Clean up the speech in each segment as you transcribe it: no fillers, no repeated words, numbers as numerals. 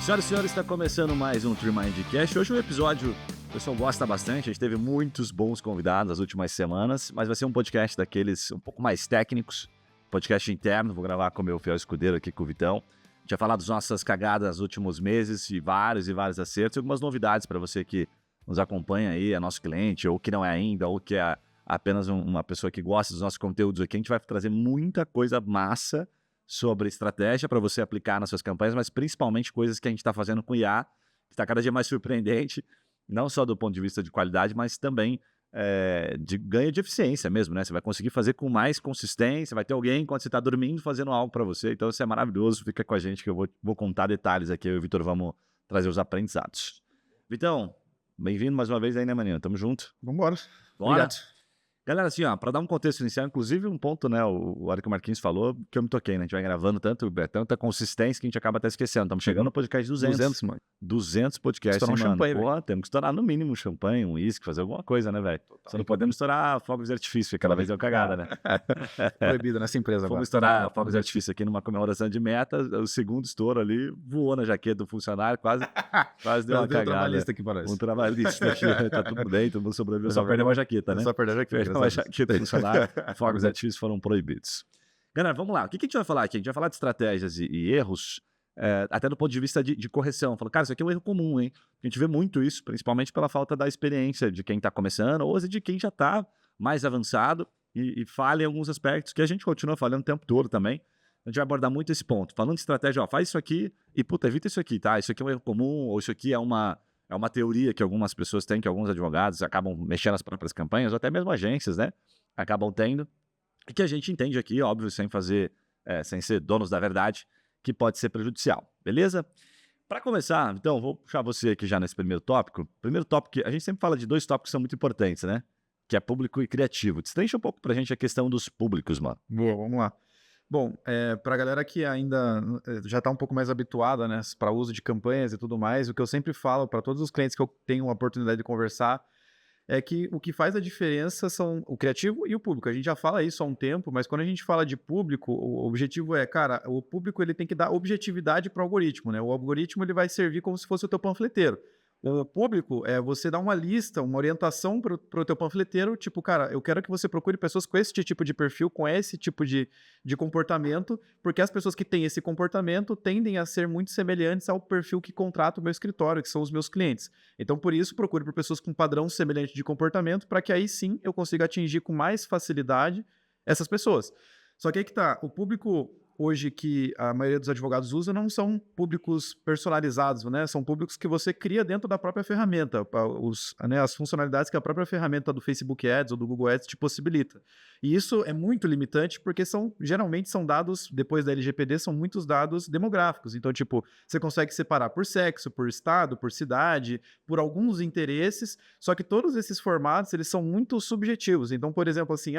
Senhoras e senhores, está começando mais um TreeMindCast. Hoje o episódio o pessoal gosta bastante, a gente teve muitos bons convidados nas últimas semanas, mas vai ser um podcast daqueles um pouco mais técnicos, podcast interno, vou gravar com o meu fiel escudeiro aqui, com o Vitão. A gente vai falar das nossas cagadas nos últimos meses e vários acertos e algumas novidades para você que nos acompanha aí, é nosso cliente, ou que não é ainda, ou que é apenas uma pessoa que gosta dos nossos conteúdos aqui. A gente vai trazer muita coisa massa sobre estratégia para você aplicar nas suas campanhas, mas principalmente coisas que a gente está fazendo com IA, que está cada dia mais surpreendente, não só do ponto de vista de qualidade, mas também de ganho de eficiência mesmo, né? Você vai conseguir fazer com mais consistência, vai ter alguém enquanto você está dormindo fazendo algo para você, então isso é maravilhoso, fica com a gente que eu vou contar detalhes aqui, eu e o Vitor vamos trazer os aprendizados. Vitão, bem-vindo mais uma vez aí, né, maninho? Tamo junto. Vambora. Bora. Obrigado. Galera, assim, ó, para dar um contexto inicial, inclusive um ponto, né, o hora que o Marquinhos falou, que eu me toquei, né, a gente vai gravando tanta consistência que a gente acaba até esquecendo. Estamos chegando no podcast 200. 200, mano. 200 podcasts, Estourar um champanhe, Pô, temos que estourar no mínimo um champanhe, um uísque, fazer alguma coisa, né, velho? Só não podemos estourar fogos de artifício, porque cada vez é uma cagada, né? Proibido nessa empresa agora. Vamos estourar fogos de artifício aqui numa comemoração de meta, o segundo estouro ali, voou na jaqueta do funcionário, quase deu uma cagada. Um trabalhista aqui, parece. Um trabalhista aqui, tá tudo bem, todo mundo sobreviveu, só perdeu uma jaqueta, né? Só perdeu a jaqueta. Perdeu uma jaqueta do funcionário, fogos de artifício foram proibidos. Galera, vamos lá, o que a gente vai falar aqui? A gente vai falar de estratégias e erros, até do ponto de vista de correção. Falou, cara, isso aqui é um erro comum, hein? A gente vê muito isso, principalmente pela falta da experiência de quem está começando ou de quem já está mais avançado e falha em alguns aspectos que a gente continua falhando o tempo todo também. A gente vai abordar muito esse ponto. Falando de estratégia, ó, faz isso aqui e, puta, evita isso aqui, tá? Isso aqui é um erro comum ou isso aqui é uma teoria que algumas pessoas têm, que alguns advogados acabam mexendo nas próprias campanhas, ou até mesmo agências, né? Acabam tendo. E que a gente entende aqui, óbvio, sem ser donos da verdade, que pode ser prejudicial, beleza? Para começar, então, vou puxar você aqui já nesse primeiro tópico. Primeiro tópico, a gente sempre fala de dois tópicos que são muito importantes, né? Que é público e criativo. Destrincha um pouco pra gente a questão dos públicos, mano. Boa, vamos lá. Bom, para a galera que ainda já está um pouco mais habituada, né, para uso de campanhas e tudo mais, o que eu sempre falo para todos os clientes que eu tenho a oportunidade de conversar é que o que faz a diferença são o criativo e o público. A gente já fala isso há um tempo, mas quando a gente fala de público, o objetivo é, cara, o público ele tem que dar objetividade para o algoritmo, né? O algoritmo ele vai servir como se fosse o teu panfleteiro. O público é você dar uma lista, uma orientação para o teu panfleteiro, tipo, cara, eu quero que você procure pessoas com esse tipo de perfil, com esse tipo de comportamento, porque as pessoas que têm esse comportamento tendem a ser muito semelhantes ao perfil que contrata o meu escritório, que são os meus clientes. Então, por isso, procure por pessoas com padrão semelhante de comportamento, para que aí sim eu consiga atingir com mais facilidade essas pessoas. Só que aí que tá, o público hoje que a maioria dos advogados usa não são públicos personalizados, né? São públicos que você cria dentro da própria ferramenta, as funcionalidades que a própria ferramenta do Facebook Ads ou do Google Ads te possibilita. E isso é muito limitante porque geralmente são dados, depois da LGPD, são muitos dados demográficos. Então, tipo, você consegue separar por sexo, por estado, por cidade, por alguns interesses, só que todos esses formatos, eles são muito subjetivos. Então, por exemplo, assim,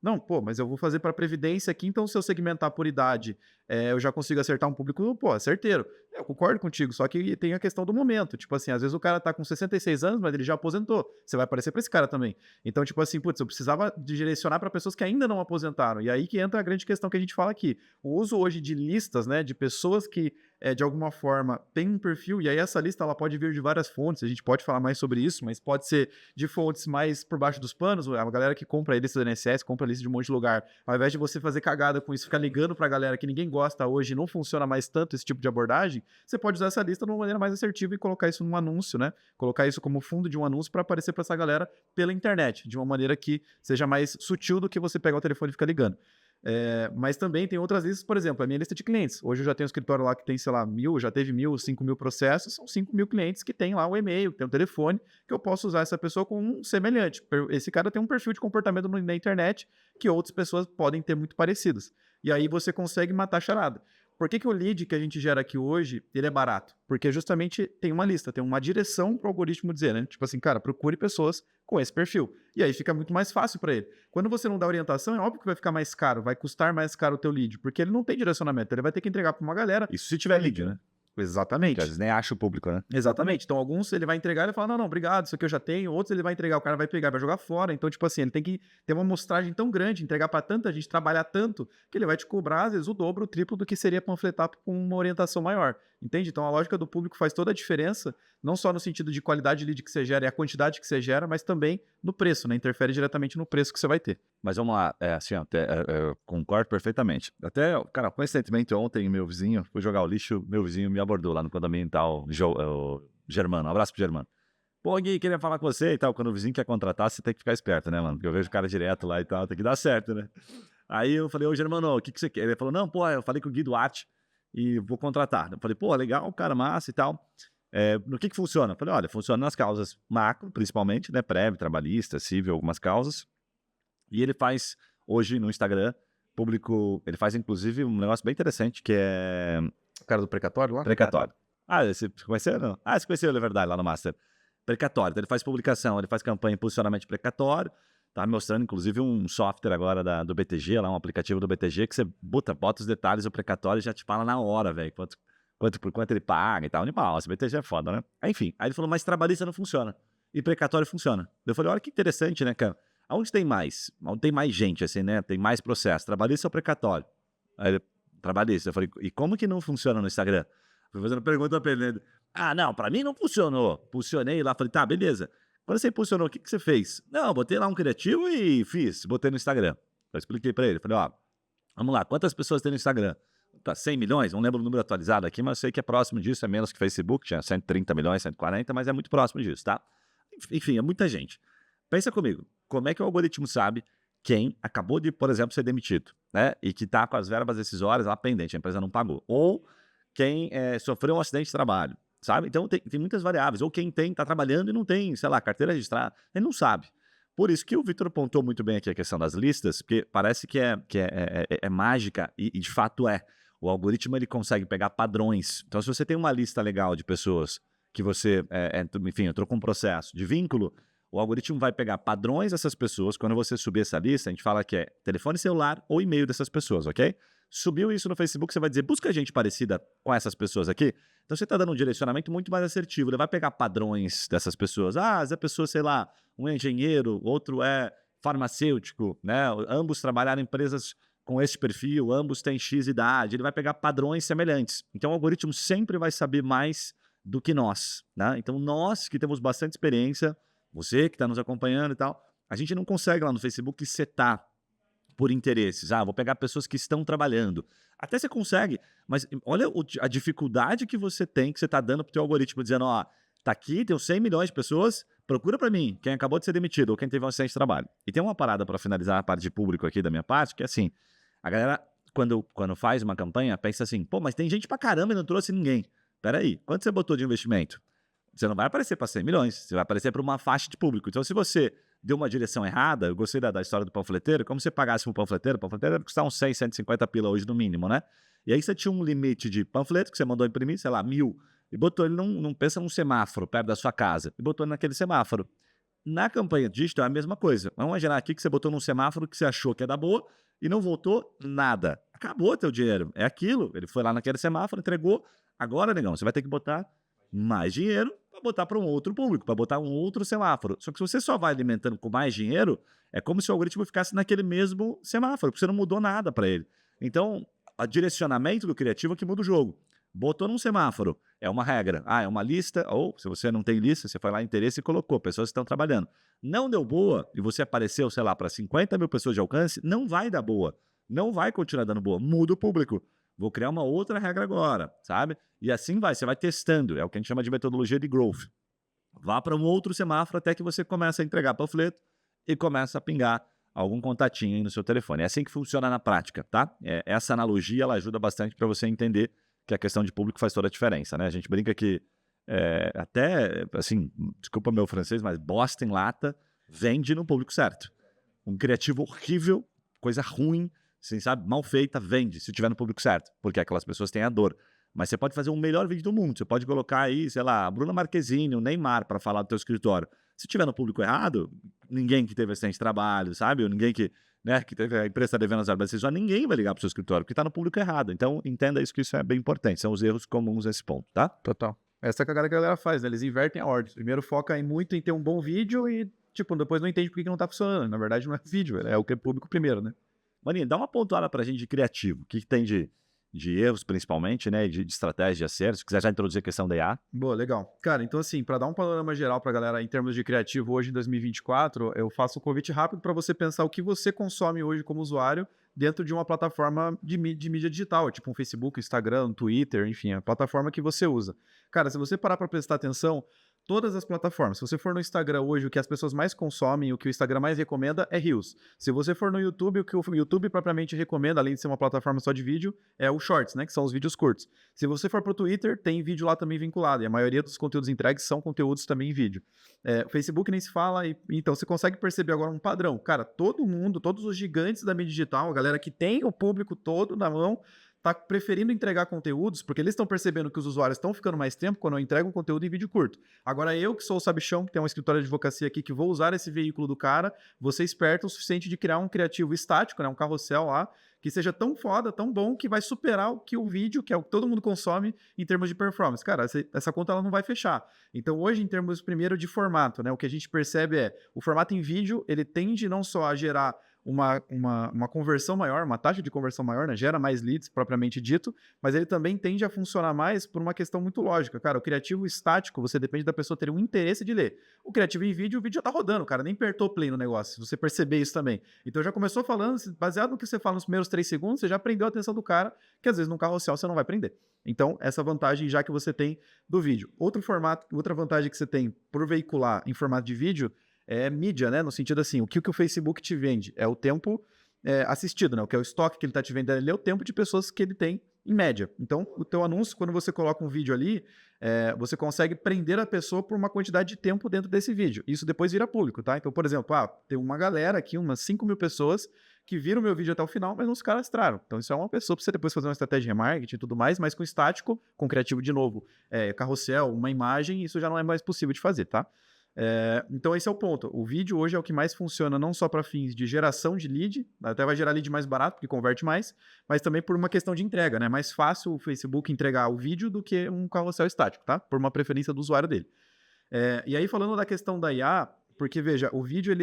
não, pô, mas eu vou fazer para previdência aqui, então se eu segmentar por idade, eu já consigo acertar um público, pô, certeiro. Eu concordo contigo, só que tem a questão do momento. Tipo assim, às vezes o cara tá com 66 anos, mas ele já aposentou. Você vai aparecer para esse cara também. Então, tipo assim, putz, eu precisava direcionar para pessoas que ainda não aposentaram. E aí que entra a grande questão que a gente fala aqui. O uso hoje de listas, né, de pessoas que de alguma forma tem um perfil, e aí essa lista ela pode vir de várias fontes, a gente pode falar mais sobre isso, mas pode ser de fontes mais por baixo dos panos, a galera que compra a lista do INSS, compra a lista de um monte de lugar, ao invés de você fazer cagada com isso, ficar ligando pra galera que ninguém gosta hoje, não funciona mais tanto esse tipo de abordagem, você pode usar essa lista de uma maneira mais assertiva e colocar isso num anúncio, né? Colocar isso como fundo de um anúncio para aparecer para essa galera pela internet, de uma maneira que seja mais sutil do que você pegar o telefone e ficar ligando. Mas também tem outras listas, por exemplo, a minha lista de clientes. Hoje eu já tenho um escritório lá que tem, sei lá, 1.000, já teve 1.000, 5.000 processos, são 5.000 clientes que tem lá o e-mail, que tem o telefone, que eu posso usar essa pessoa com um semelhante. Esse cara tem um perfil de comportamento na internet que outras pessoas podem ter muito parecidos. E aí você consegue matar a charada. Por que o lead que a gente gera aqui hoje, ele é barato? Porque justamente tem uma lista, tem uma direção para o algoritmo dizer, né? Tipo assim, cara, procure pessoas com esse perfil. E aí fica muito mais fácil para ele. Quando você não dá orientação, é óbvio que vai ficar mais caro, vai custar mais caro o teu lead, porque ele não tem direcionamento, ele vai ter que entregar para uma galera. Isso se tiver lead, né? Exatamente. Porque às vezes nem acha o público, né? Exatamente. Então, alguns ele vai entregar e fala, não, obrigado, isso aqui eu já tenho. Outros ele vai entregar, o cara vai pegar e vai jogar fora. Então, tipo assim, ele tem que ter uma amostragem tão grande, entregar para tanta gente, trabalhar tanto, que ele vai te cobrar, às vezes, o dobro, o triplo do que seria panfletar com uma orientação maior. Entende? Então a lógica do público faz toda a diferença, não só no sentido de qualidade de lead que você gera e a quantidade que você gera, mas também no preço, né? Interfere diretamente no preço que você vai ter. Mas vamos lá, assim, ó, eu concordo perfeitamente. Até, cara, coincidentemente ontem meu vizinho, fui jogar o lixo, meu vizinho me abordou lá no condomínio e tal, o Germano, um abraço pro Germano. Pô, Gui, queria falar com você e tal, quando o vizinho quer contratar, você tem que ficar esperto, né, mano? Porque eu vejo o cara direto lá e tal, tem que dar certo, né? Aí eu falei, ô Germano, o que você quer? Ele falou, não, pô, eu falei com o Gui Duarte e vou contratar. Eu falei, pô, legal, cara, massa e tal. No que funciona? Eu falei, olha, funciona nas causas macro, principalmente, né, prévio, trabalhista, civil, algumas causas. E ele faz, hoje, no Instagram, público, ele faz, inclusive, um negócio bem interessante, que é... O cara do precatório lá? Precatório. Ah, você conheceu, não? Ah, você conheceu, é verdade, lá no Master. Precatório. Então, ele faz publicação, ele faz campanha em posicionamento precatório. Tá mostrando, inclusive, um software agora do BTG, lá um aplicativo do BTG, que você bota os detalhes do precatório e já te fala na hora, velho, por quanto ele paga e tal. Animal, esse BTG é foda, né? Enfim, aí ele falou, mas trabalhista não funciona. E precatório funciona. Eu falei, olha que interessante, né, cara? Aonde tem mais? Onde tem mais gente, assim, né? Tem mais processo. Trabalhista ou precatório? Aí ele, trabalhista. Eu falei, e como que não funciona no Instagram? Fui fazendo pergunta pra ele. Ah, não, pra mim não funcionou. Pulsionei lá, falei, tá, beleza. Quando você impulsionou, o que você fez? Não, botei lá um criativo e fiz. Botei no Instagram. Eu expliquei pra ele. Falei, ó, vamos lá, quantas pessoas tem no Instagram? Tá, 100 milhões? Não lembro o número atualizado aqui, mas eu sei que é próximo disso. É menos que Facebook, tinha 130 milhões, 140, mas é muito próximo disso, tá? Enfim, é muita gente. Pensa comigo, como é que o algoritmo sabe quem acabou de, por exemplo, ser demitido, né? E que tá com as verbas decisórias lá pendente, a empresa não pagou. Ou quem sofreu um acidente de trabalho, sabe? Então tem muitas variáveis. Ou quem tá trabalhando e não tem, sei lá, carteira registrada, ele não sabe. Por isso que o Vitor pontuou muito bem aqui a questão das listas, porque parece que é mágica e de fato é. O algoritmo ele consegue pegar padrões. Então, se você tem uma lista legal de pessoas que você, enfim, entrou com um processo de vínculo, o algoritmo vai pegar padrões dessas pessoas. Quando você subir essa lista, a gente fala que é telefone celular ou e-mail dessas pessoas, ok? Subiu isso no Facebook, você vai dizer, busca gente parecida com essas pessoas aqui. Então você está dando um direcionamento muito mais assertivo. Ele vai pegar padrões dessas pessoas. Ah, essa pessoa, sei lá, um engenheiro, outro é farmacêutico, né? Ambos trabalharam em empresas com esse perfil, ambos têm X idade. Ele vai pegar padrões semelhantes. Então o algoritmo sempre vai saber mais do que nós, né? Então nós que temos bastante experiência, você que está nos acompanhando e tal, a gente não consegue lá no Facebook setar por interesses. Ah, vou pegar pessoas que estão trabalhando. Até você consegue, mas olha a dificuldade que você tem, que você está dando para o teu algoritmo, dizendo, ó, tá aqui, tem 100 milhões de pessoas, procura para mim, quem acabou de ser demitido ou quem teve um acidente de trabalho. E tem uma parada para finalizar a parte de público aqui da minha parte, que é assim, a galera, quando faz uma campanha, pensa assim, pô, mas tem gente pra caramba e não trouxe ninguém. Peraí, quanto você botou de investimento? Você não vai aparecer para 100 milhões, você vai aparecer para uma faixa de público. Então, se você deu uma direção errada, eu gostei da história do panfleteiro, como você pagasse um panfleteiro, o panfleteiro deve custar uns 100, 150 pila hoje no mínimo, né? E aí você tinha um limite de panfleto que você mandou imprimir, sei lá, 1.000, e botou ele não pensa num semáforo perto da sua casa, e botou ele naquele semáforo. Na campanha digital é a mesma coisa. Vamos imaginar aqui que você botou num semáforo que você achou que ia dar boa e não voltou nada. Acabou teu dinheiro. É aquilo. Ele foi lá naquele semáforo, entregou. Agora, negão, você vai ter que botar mais dinheiro para botar para um outro público, para botar um outro semáforo. Só que se você só vai alimentando com mais dinheiro, é como se o algoritmo ficasse naquele mesmo semáforo, porque você não mudou nada para ele. Então, o direcionamento do criativo é que muda o jogo. Botou num semáforo, é uma regra. Ah, é uma lista, ou se você não tem lista, você foi lá em interesse e colocou, pessoas que estão trabalhando. Não deu boa, e você apareceu, sei lá, para 50 mil pessoas de alcance, não vai dar boa. Não vai continuar dando boa. Muda o público. Vou criar uma outra regra agora, sabe? E assim vai, você vai testando. É o que a gente chama de metodologia de growth. Vá para um outro semáforo até que você comece a entregar panfleto e começa a pingar algum contatinho aí no seu telefone. É assim que funciona na prática, tá? Essa analogia, ela ajuda bastante para você entender que a questão de público faz toda a diferença, né? A gente brinca que até, assim, desculpa meu francês, mas bosta em lata vende no público certo. Um criativo horrível, coisa ruim, assim, sabe, mal feita, vende, se tiver no público certo, porque aquelas pessoas têm a dor. Mas você pode fazer o melhor vídeo do mundo, você pode colocar aí, sei lá, a Bruna Marquezine, o Neymar para falar do teu escritório. Se tiver no público errado, ninguém que teve acidente de trabalho, sabe, ou ninguém que, né, que teve a empresa devendo as verbas decisórias, ninguém vai ligar para o seu escritório, porque está no público errado. Então, entenda isso, que isso é bem importante, são os erros comuns nesse ponto, tá? Total. Essa é a galera faz, né? Eles invertem a ordem. Primeiro foca muito em ter um bom vídeo e, tipo, depois não entende por que não tá funcionando. Na verdade, não é vídeo, é o que é público primeiro, né? Maninho, dá uma pontuada pra gente de criativo. O que tem de de erros, principalmente, né? De estratégia de acerto. Se quiser já introduzir a questão da IA. Boa, legal. Cara, então assim, para dar um panorama geral para a galera em termos de criativo hoje em 2024, eu faço um convite rápido para você pensar o que você consome hoje como usuário dentro de uma plataforma de mídia digital, tipo um Facebook, Instagram, Twitter, enfim, a plataforma que você usa. Cara, se você parar para prestar atenção, todas as plataformas, se você for no Instagram hoje, o que as pessoas mais consomem, o que o Instagram mais recomenda é Reels. Se você for no YouTube, o que o YouTube propriamente recomenda, além de ser uma plataforma só de vídeo, é o Shorts, né, que são os vídeos curtos. Se você for pro Twitter, tem vídeo lá também vinculado, e a maioria dos conteúdos entregues são conteúdos também em vídeo. O Facebook nem se fala, então você consegue perceber agora um padrão. Cara, todo mundo, todos os gigantes da mídia digital, a galera que tem o público todo na mão, tá preferindo entregar conteúdos, porque eles estão percebendo que os usuários estão ficando mais tempo quando eu entrego um conteúdo em vídeo curto. Agora eu, que sou o sabichão, que tem um escritório de advocacia aqui, que vou usar esse veículo do cara, vou ser esperto o suficiente de criar um criativo estático, né, um carrossel lá, que seja tão foda, tão bom, que vai superar o que o vídeo, que é o que todo mundo consome em termos de performance. Cara, essa conta ela não vai fechar. Então hoje, em termos, primeiro, de formato, né, o que a gente percebe é, o formato em vídeo, ele tende não só a gerar uma conversão maior, uma taxa de conversão maior, né? Gera mais leads, propriamente dito, mas ele também tende a funcionar mais por uma questão muito lógica. Cara, o criativo estático, você depende da pessoa ter um interesse de ler. O criativo em vídeo, o vídeo já tá rodando, cara, nem apertou play no negócio, se você perceber isso também. Então já começou falando, baseado no que você fala nos primeiros 3 segundos, você já prendeu a atenção do cara, que às vezes num carrossel você não vai prender. Então, essa vantagem já que você tem do vídeo. Outro formato, outra vantagem que você tem por veicular em formato de vídeo é mídia, né? No sentido assim, o que o Facebook te vende é o tempo assistido, né? O que é o estoque que ele está te vendendo ali é o tempo de pessoas que ele tem em média. Então, o teu anúncio, quando você coloca um vídeo ali, você consegue prender a pessoa por uma quantidade de tempo dentro desse vídeo. Isso depois vira público, tá? Então, por exemplo, tem uma galera aqui, umas 5.000 pessoas que viram o meu vídeo até o final, mas não se cadastraram. Então, isso é uma pessoa para você depois fazer uma estratégia de remarketing e tudo mais, mas com estático, com criativo de novo, carrossel, uma imagem, isso já não é mais possível de fazer, tá? Então esse é o ponto. O vídeo hoje é o que mais funciona não só para fins de geração de lead, até vai gerar lead mais barato, porque converte mais, mas também por uma questão de entrega, né? É mais fácil o Facebook entregar o vídeo do que um carrossel estático, tá? Por uma preferência do usuário dele. E aí falando da questão da IA, porque veja, o vídeo,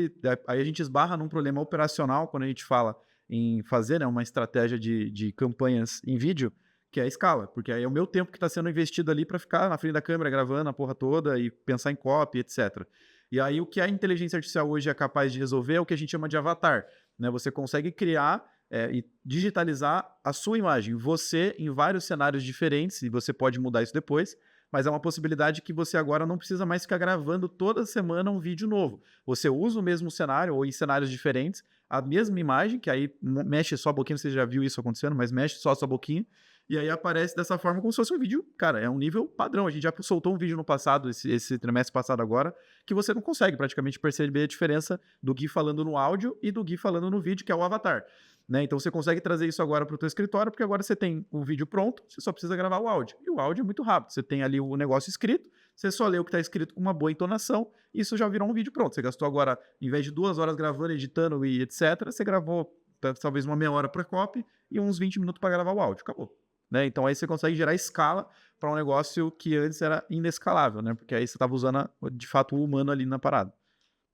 aí a gente esbarra num problema operacional quando a gente fala em fazer, né, uma estratégia de campanhas em vídeo, que é a escala, porque aí é o meu tempo que está sendo investido ali para ficar na frente da câmera gravando a porra toda e pensar em copy, etc. E aí o que a inteligência artificial hoje é capaz de resolver é o que a gente chama de avatar, né? Você consegue criar e digitalizar a sua imagem, você em vários cenários diferentes, e você pode mudar isso depois, mas é uma possibilidade que você agora não precisa mais ficar gravando toda semana um vídeo novo. Você usa o mesmo cenário ou em cenários diferentes, a mesma imagem, que aí mexe só a boquinha, você já viu isso acontecendo, mas mexe só a sua boquinha, e aí aparece dessa forma como se fosse um vídeo. Cara, é um nível padrão. A gente já soltou um vídeo no passado, esse trimestre passado agora, que você não consegue praticamente perceber a diferença do Gui falando no áudio e do Gui falando no vídeo, que é o avatar. Né? Então você consegue trazer isso agora para o teu escritório, porque agora você tem o vídeo pronto, você só precisa gravar o áudio. E o áudio é muito rápido. Você tem ali o negócio escrito, você só lê o que está escrito com uma boa entonação, e isso já virou um vídeo pronto. Você gastou agora, em vez de 2 horas gravando, editando e etc., você gravou talvez uma meia hora para copy e uns 20 minutos para gravar o áudio. Acabou. Né? Então aí você consegue gerar escala para um negócio que antes era inescalável, né? Porque aí você estava usando de fato o humano ali na parada.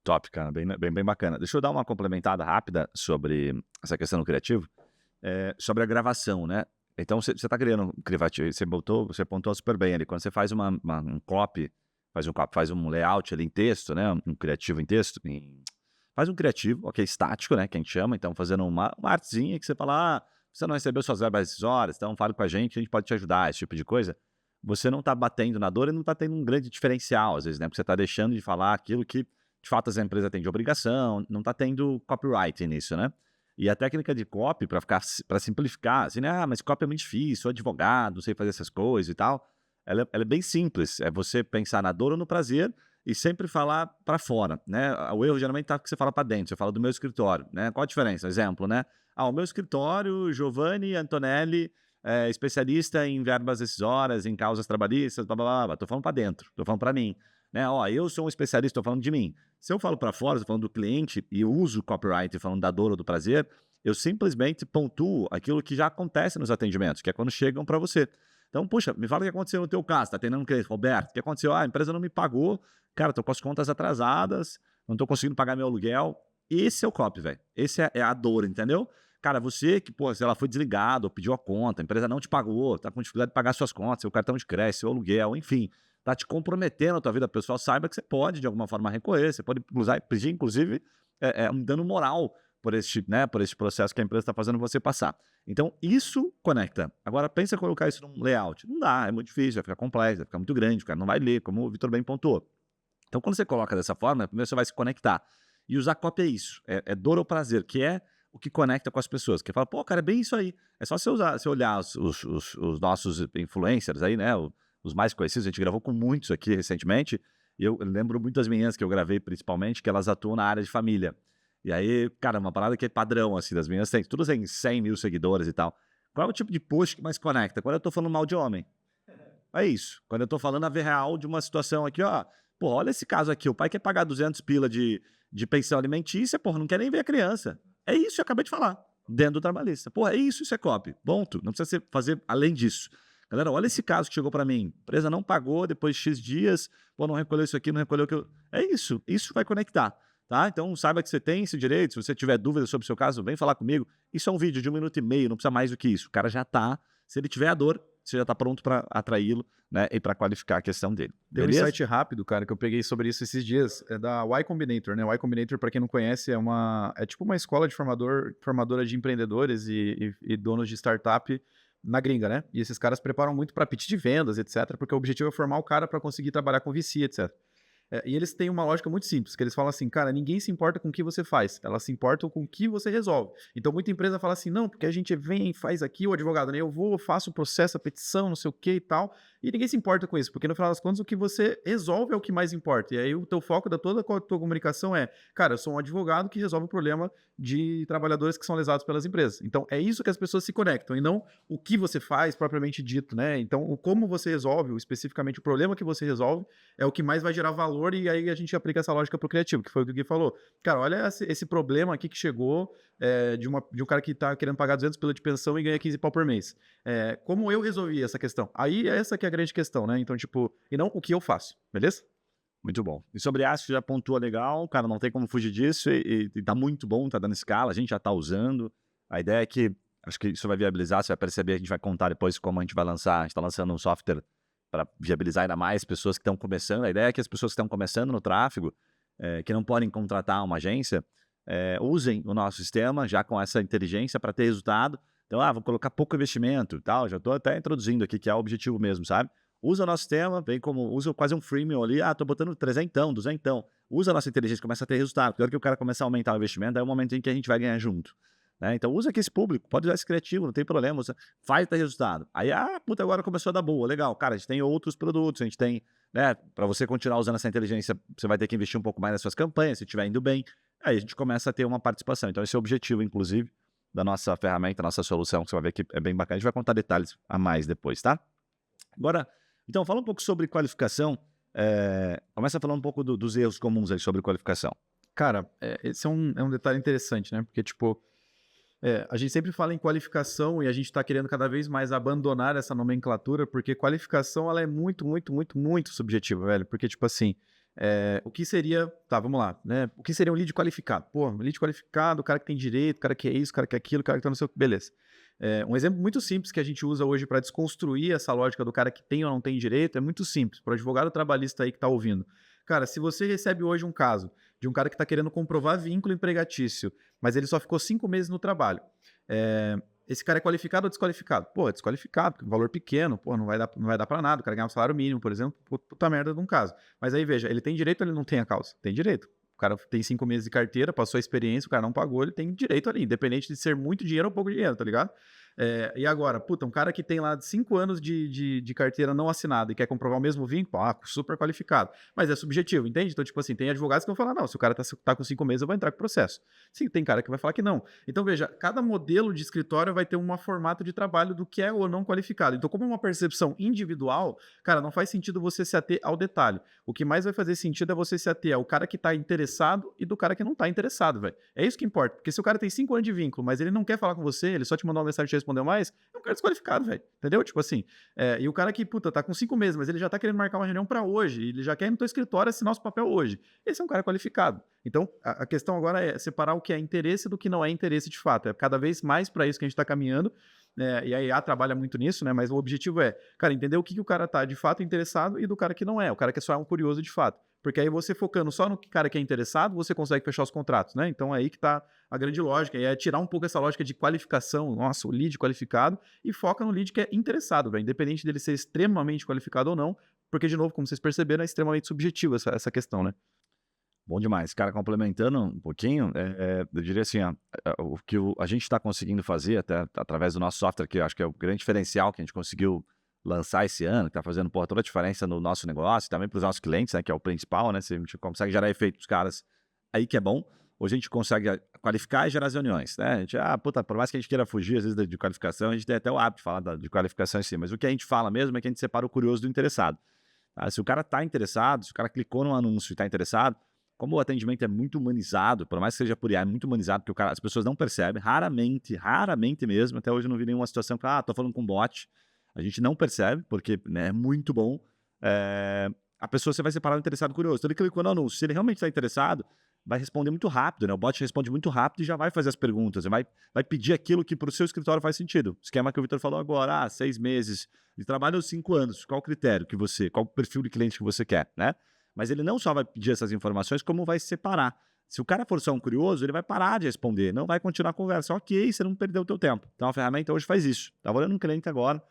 Top, cara, bem bacana. Deixa eu dar uma complementada rápida sobre essa questão do criativo, sobre a gravação, né? Então você está criando um criativo, você apontou super bem ali. Quando você faz um copy, faz um layout ali em texto, né? Um criativo em texto, faz um criativo, ok, estático, né? Que a gente chama. Então fazendo uma artezinha que você fala, você não recebeu suas verbas essas horas, então fale com a gente pode te ajudar, esse tipo de coisa. Você não está batendo na dor e não está tendo um grande diferencial, às vezes, né? Porque você está deixando de falar aquilo que, de fato, as empresas têm de obrigação, não está tendo copyright nisso, né? E a técnica de copy, para simplificar, assim, né? Mas copy é muito difícil, sou advogado, não sei fazer essas coisas e tal. Ela é bem simples, é você pensar na dor ou no prazer e sempre falar para fora, né? O erro geralmente está que você fala para dentro, você fala do meu escritório, né? Qual a diferença? Exemplo, né? O meu escritório, Giovanni Antonelli, especialista em verbas decisórias, em causas trabalhistas, blá, blá, blá. Tô falando para dentro, tô falando para mim. Né? Eu sou um especialista, tô falando de mim. Se eu falo para fora, tô falando do cliente e eu uso o copyright falando da dor ou do prazer, eu simplesmente pontuo aquilo que já acontece nos atendimentos, que é quando chegam para você. Então, puxa, me fala o que aconteceu no teu caso, tá atendendo um cliente, Roberto, o que aconteceu? A empresa não me pagou, cara, tô com as contas atrasadas, não tô conseguindo pagar meu aluguel. Esse é o copy, velho. Esse é a dor, entendeu? cara, você que, pô, se ela foi desligada ou pediu a conta, a empresa não te pagou, tá com dificuldade de pagar suas contas, seu cartão de crédito, seu aluguel, enfim, tá te comprometendo a tua vida pessoal, saiba que você pode, de alguma forma, recorrer, você pode pedir, inclusive, um dano moral por este processo que a empresa está fazendo você passar. Então, isso conecta. Agora, pensa em colocar isso num layout. Não dá, é muito difícil, vai ficar complexo, vai ficar muito grande, o cara não vai ler, como o Vitor bem pontuou. Então, quando você coloca dessa forma, primeiro você vai se conectar. E usar copy é isso, é dor ou prazer, que é o que conecta com as pessoas. Que fala, pô, cara, é bem isso aí. É só você olhar os nossos influencers aí, né? Os mais conhecidos, a gente gravou com muitos aqui recentemente, e eu lembro muito das meninas que eu gravei, principalmente, que elas atuam na área de família. E aí, cara, uma parada que é padrão, assim, das meninas, todas têm 100 mil seguidores e tal. Qual é o tipo de post que mais conecta? Quando eu tô falando mal de homem. É isso. Quando eu tô falando a ver real de uma situação aqui, ó, pô, olha esse caso aqui, o pai quer pagar 200 pila de pensão alimentícia, porra, não quer nem ver a criança. É isso que eu acabei de falar, dentro do trabalhista. Porra, é isso é copy. Ponto. Não precisa fazer além disso. Galera, olha esse caso que chegou para mim. A empresa não pagou depois de X dias, pô, não recolheu isso aqui, não recolheu o que eu... É isso vai conectar, tá? Então, saiba que você tem esse direito. Se você tiver dúvida sobre o seu caso, vem falar comigo. Isso é um vídeo de 1 minuto e meio, não precisa mais do que isso. O cara já tá, se ele tiver a dor, você já está pronto para atraí-lo, né, e para qualificar a questão dele. Tem um insight rápido, cara, que eu peguei sobre isso esses dias, é da Y Combinator, né? O Y Combinator, para quem não conhece, é tipo uma escola de formadora de empreendedores e donos de startup na gringa, né? E esses caras preparam muito para pitch de vendas, etc, porque o objetivo é formar o cara para conseguir trabalhar com VC, etc. E eles têm uma lógica muito simples, que eles falam assim, cara, ninguém se importa com o que você faz, elas se importam com o que você resolve. Então, muita empresa fala assim, não, porque a gente vem, faz aqui, o advogado, né? Eu vou, faço o processo, a petição, não sei o que e tal, e ninguém se importa com isso, porque no final das contas, o que você resolve é o que mais importa. E aí, o teu foco da toda a tua comunicação é, cara, eu sou um advogado que resolve o problema de trabalhadores que são lesados pelas empresas. Então, é isso que as pessoas se conectam, e não o que você faz propriamente dito, né? Então, o como você resolve, especificamente o problema que você resolve, é o que mais vai gerar valor, e aí a gente aplica essa lógica pro criativo, que foi o que o Gui falou. Cara, olha esse problema aqui que chegou de um cara que tá querendo pagar 200 pila de pensão e ganha 15 pau por mês. Como eu resolvi essa questão? Aí essa que é a grande questão, né? Então, tipo, e não o que eu faço, beleza? Muito bom. E sobre ASP já pontua legal, cara, não tem como fugir disso e tá muito bom, tá dando escala, a gente já tá usando. A ideia é que, acho que isso vai viabilizar, você vai perceber, a gente vai contar depois como a gente vai lançar, a gente tá lançando um software para viabilizar ainda mais pessoas que estão começando. A ideia é que as pessoas que estão começando no tráfego, que não podem contratar uma agência, usem o nosso sistema já com essa inteligência para ter resultado. Então, vou colocar pouco investimento e tal, já estou até introduzindo aqui, que é o objetivo mesmo, sabe? Usa o nosso sistema, usa quase um freemium ali, estou botando 300, 200. Usa a nossa inteligência, começa a ter resultado. Porque a hora que o cara começar a aumentar o investimento, é o momento em que a gente vai ganhar junto. Né? Então usa aqui esse público, pode usar esse criativo, não tem problema, faz ter resultado. Aí, puta, agora começou a dar boa, legal. Cara, a gente tem outros produtos, a gente tem, né, para você continuar usando essa inteligência, você vai ter que investir um pouco mais nas suas campanhas, se estiver indo bem, aí a gente começa a ter uma participação. Então esse é o objetivo, inclusive, da nossa ferramenta, nossa solução, que você vai ver que é bem bacana. A gente vai contar detalhes a mais depois, tá? Agora, então, fala um pouco sobre qualificação, começa falando um pouco dos erros comuns aí sobre qualificação. Cara, esse é um detalhe interessante, né? Porque, tipo, a gente sempre fala em qualificação e a gente está querendo cada vez mais abandonar essa nomenclatura, porque qualificação ela é muito, muito, muito, muito subjetiva, velho. Porque, tipo assim, o que seria... Tá, vamos lá, né? O que seria um lead qualificado? Pô, um lead qualificado, o cara que tem direito, o cara que é isso, o cara que é aquilo, o cara que tá no seu... Beleza. Um exemplo muito simples que a gente usa hoje para desconstruir essa lógica do cara que tem ou não tem direito é muito simples. Para o advogado trabalhista aí que está ouvindo. Cara, se você recebe hoje um caso de um cara que está querendo comprovar vínculo empregatício, mas ele só ficou 5 meses no trabalho, esse cara é qualificado ou desqualificado? Pô, é desqualificado, valor pequeno, pô, não vai dar para nada. O cara ganhar um salário mínimo, por exemplo, puta merda de um caso. Mas aí, veja, ele tem direito ou ele não tem a causa? Tem direito. O cara tem 5 meses de carteira, passou a experiência, o cara não pagou, ele tem direito ali, independente de ser muito dinheiro ou pouco dinheiro, tá ligado? E agora, puta, um cara que tem lá 5 anos de carteira não assinada e quer comprovar o mesmo vínculo, super qualificado. Mas é subjetivo, entende? Então, tipo assim, tem advogados que vão falar, não, se o cara tá com 5 meses, eu vou entrar com processo. Sim, tem cara que vai falar que não. Então, veja, cada modelo de escritório vai ter um formato de trabalho do que é ou não qualificado. Então, como é uma percepção individual, cara, não faz sentido você se ater ao detalhe. O que mais vai fazer sentido é você se ater ao cara que tá interessado e do cara que não tá interessado, velho. É isso que importa. Porque se o cara tem 5 anos de vínculo, mas ele não quer falar com você, ele só te mandou uma mensagem te respondeu mais, é um cara desqualificado, velho. Entendeu? Tipo assim, e o cara que, puta, tá com 5 meses, mas ele já tá querendo marcar uma reunião pra hoje, ele já quer ir no teu escritório assinar nosso papel hoje. Esse é um cara qualificado. Então, a questão agora é separar o que é interesse do que não é interesse de fato. É cada vez mais para isso que a gente tá caminhando, e a IA trabalha muito nisso, né? Mas o objetivo é, cara, entender o que o cara tá de fato interessado e do cara que não é, o cara que só é um curioso de fato. Porque aí você focando só no cara que é interessado, você consegue fechar os contratos, né? Então é aí que tá a grande lógica, e é tirar um pouco essa lógica de qualificação, nossa, o lead qualificado, e foca no lead que é interessado, velho, independente dele ser extremamente qualificado ou não, porque, de novo, como vocês perceberam, é extremamente subjetiva essa questão, né? Bom demais. Cara, complementando um pouquinho, eu diria assim, ó, o que a gente está conseguindo fazer, até através do nosso software, que eu acho que é o grande diferencial que a gente conseguiu lançar esse ano, que está fazendo toda a diferença no nosso negócio, também para os nossos clientes, né, que é o principal, né? Se a gente consegue gerar efeito para os caras, aí que é bom. Hoje a gente consegue qualificar e gerar as reuniões, né? A gente, puta, por mais que a gente queira fugir, às vezes, de qualificação, a gente tem até o hábito de falar de qualificação em si, mas o que a gente fala mesmo é que a gente separa o curioso do interessado. Tá? Se o cara está interessado, se o cara clicou no anúncio e está interessado, como o atendimento é muito humanizado, por mais que seja por IA, é muito humanizado, porque as pessoas não percebem, raramente mesmo, até hoje eu não vi nenhuma situação que, tô falando com bot, a gente não percebe, porque, né, é muito bom, a pessoa, você vai separar o interessado e o curioso. Então ele clicou no anúncio, se ele realmente está interessado, vai responder muito rápido, né? O bot responde muito rápido e já vai fazer as perguntas, vai pedir aquilo que para o seu escritório faz sentido. Esquema que o Vitor falou agora, 6 meses de trabalho ou 5 anos, qual o critério que você, qual o perfil de cliente que você quer, né? Mas ele não só vai pedir essas informações, como vai separar. Se o cara for só um curioso, ele vai parar de responder, não vai continuar a conversa. Ok, você não perdeu o teu tempo. Então a ferramenta hoje faz isso. Estava olhando um cliente agora,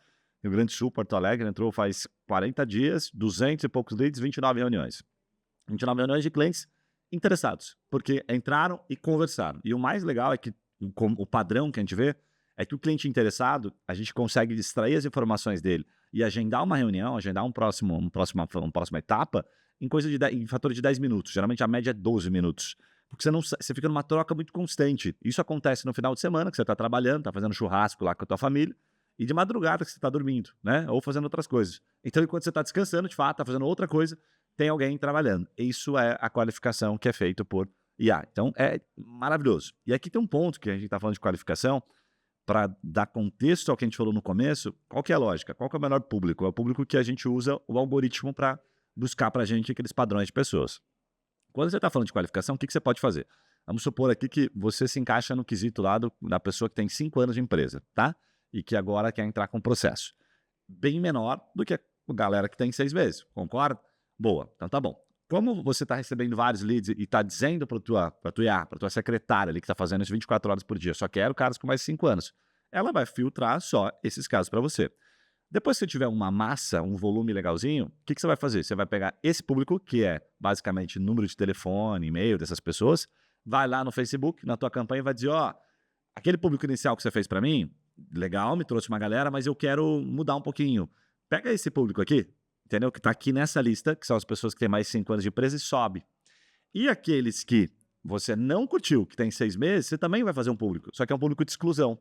Rio Grande do Sul, Porto Alegre, entrou faz 40 dias, 200 e poucos leads, 29 reuniões. 29 reuniões de clientes interessados, porque entraram e conversaram. E o mais legal é que o padrão que a gente vê é que o cliente interessado, a gente consegue extrair as informações dele e agendar uma reunião, agendar uma próxima etapa em fator de 10 minutos. Geralmente a média é 12 minutos. Porque você fica numa troca muito constante. Isso acontece no final de semana, que você está trabalhando, está fazendo churrasco lá com a tua família, e de madrugada que você está dormindo, né? Ou fazendo outras coisas. Então, enquanto você está descansando, de fato, está fazendo outra coisa, tem alguém trabalhando. Isso é a qualificação que é feita por IA. Então, é maravilhoso. E aqui tem um ponto que a gente está falando de qualificação, para dar contexto ao que a gente falou no começo. Qual que é a lógica? Qual que é o melhor público? É o público que a gente usa o algoritmo para buscar para a gente aqueles padrões de pessoas. Quando você está falando de qualificação, o que você pode fazer? Vamos supor aqui que você se encaixa no quesito lá da pessoa que tem 5 anos de empresa, tá? E que agora quer entrar com processo. Bem menor do que a galera que tem 6 meses, concorda? Boa, então tá bom. Como você está recebendo vários leads e está dizendo para tua IA, para tua secretária ali que está fazendo isso 24 horas por dia, só quero caras com mais de 5 anos, ela vai filtrar só esses casos para você. Depois que você tiver uma massa, um volume legalzinho, o que você vai fazer? Você vai pegar esse público, que é basicamente número de telefone, e-mail dessas pessoas, vai lá no Facebook, na tua campanha e vai dizer, aquele público inicial que você fez para mim, legal, me trouxe uma galera, mas eu quero mudar um pouquinho. Pega esse público aqui, entendeu? Que está aqui nessa lista, que são as pessoas que têm mais de 5 anos de empresa, e sobe. E aqueles que você não curtiu, que tem 6 meses, você também vai fazer um público, só que é um público de exclusão.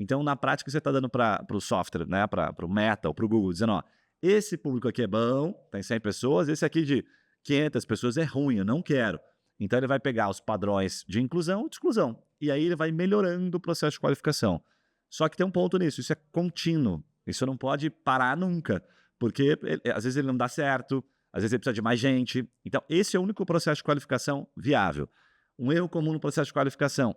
Então, na prática, você está dando para o software, né, para o Meta ou para o Google, dizendo, esse público aqui é bom, tem 100 pessoas, esse aqui de 500 pessoas é ruim, eu não quero. Então, ele vai pegar os padrões de inclusão e de exclusão. E aí, ele vai melhorando o processo de qualificação. Só que tem um ponto nisso, isso é contínuo. Isso não pode parar nunca, porque às vezes ele não dá certo, às vezes ele precisa de mais gente. Então, esse é o único processo de qualificação viável. Um erro comum no processo de qualificação.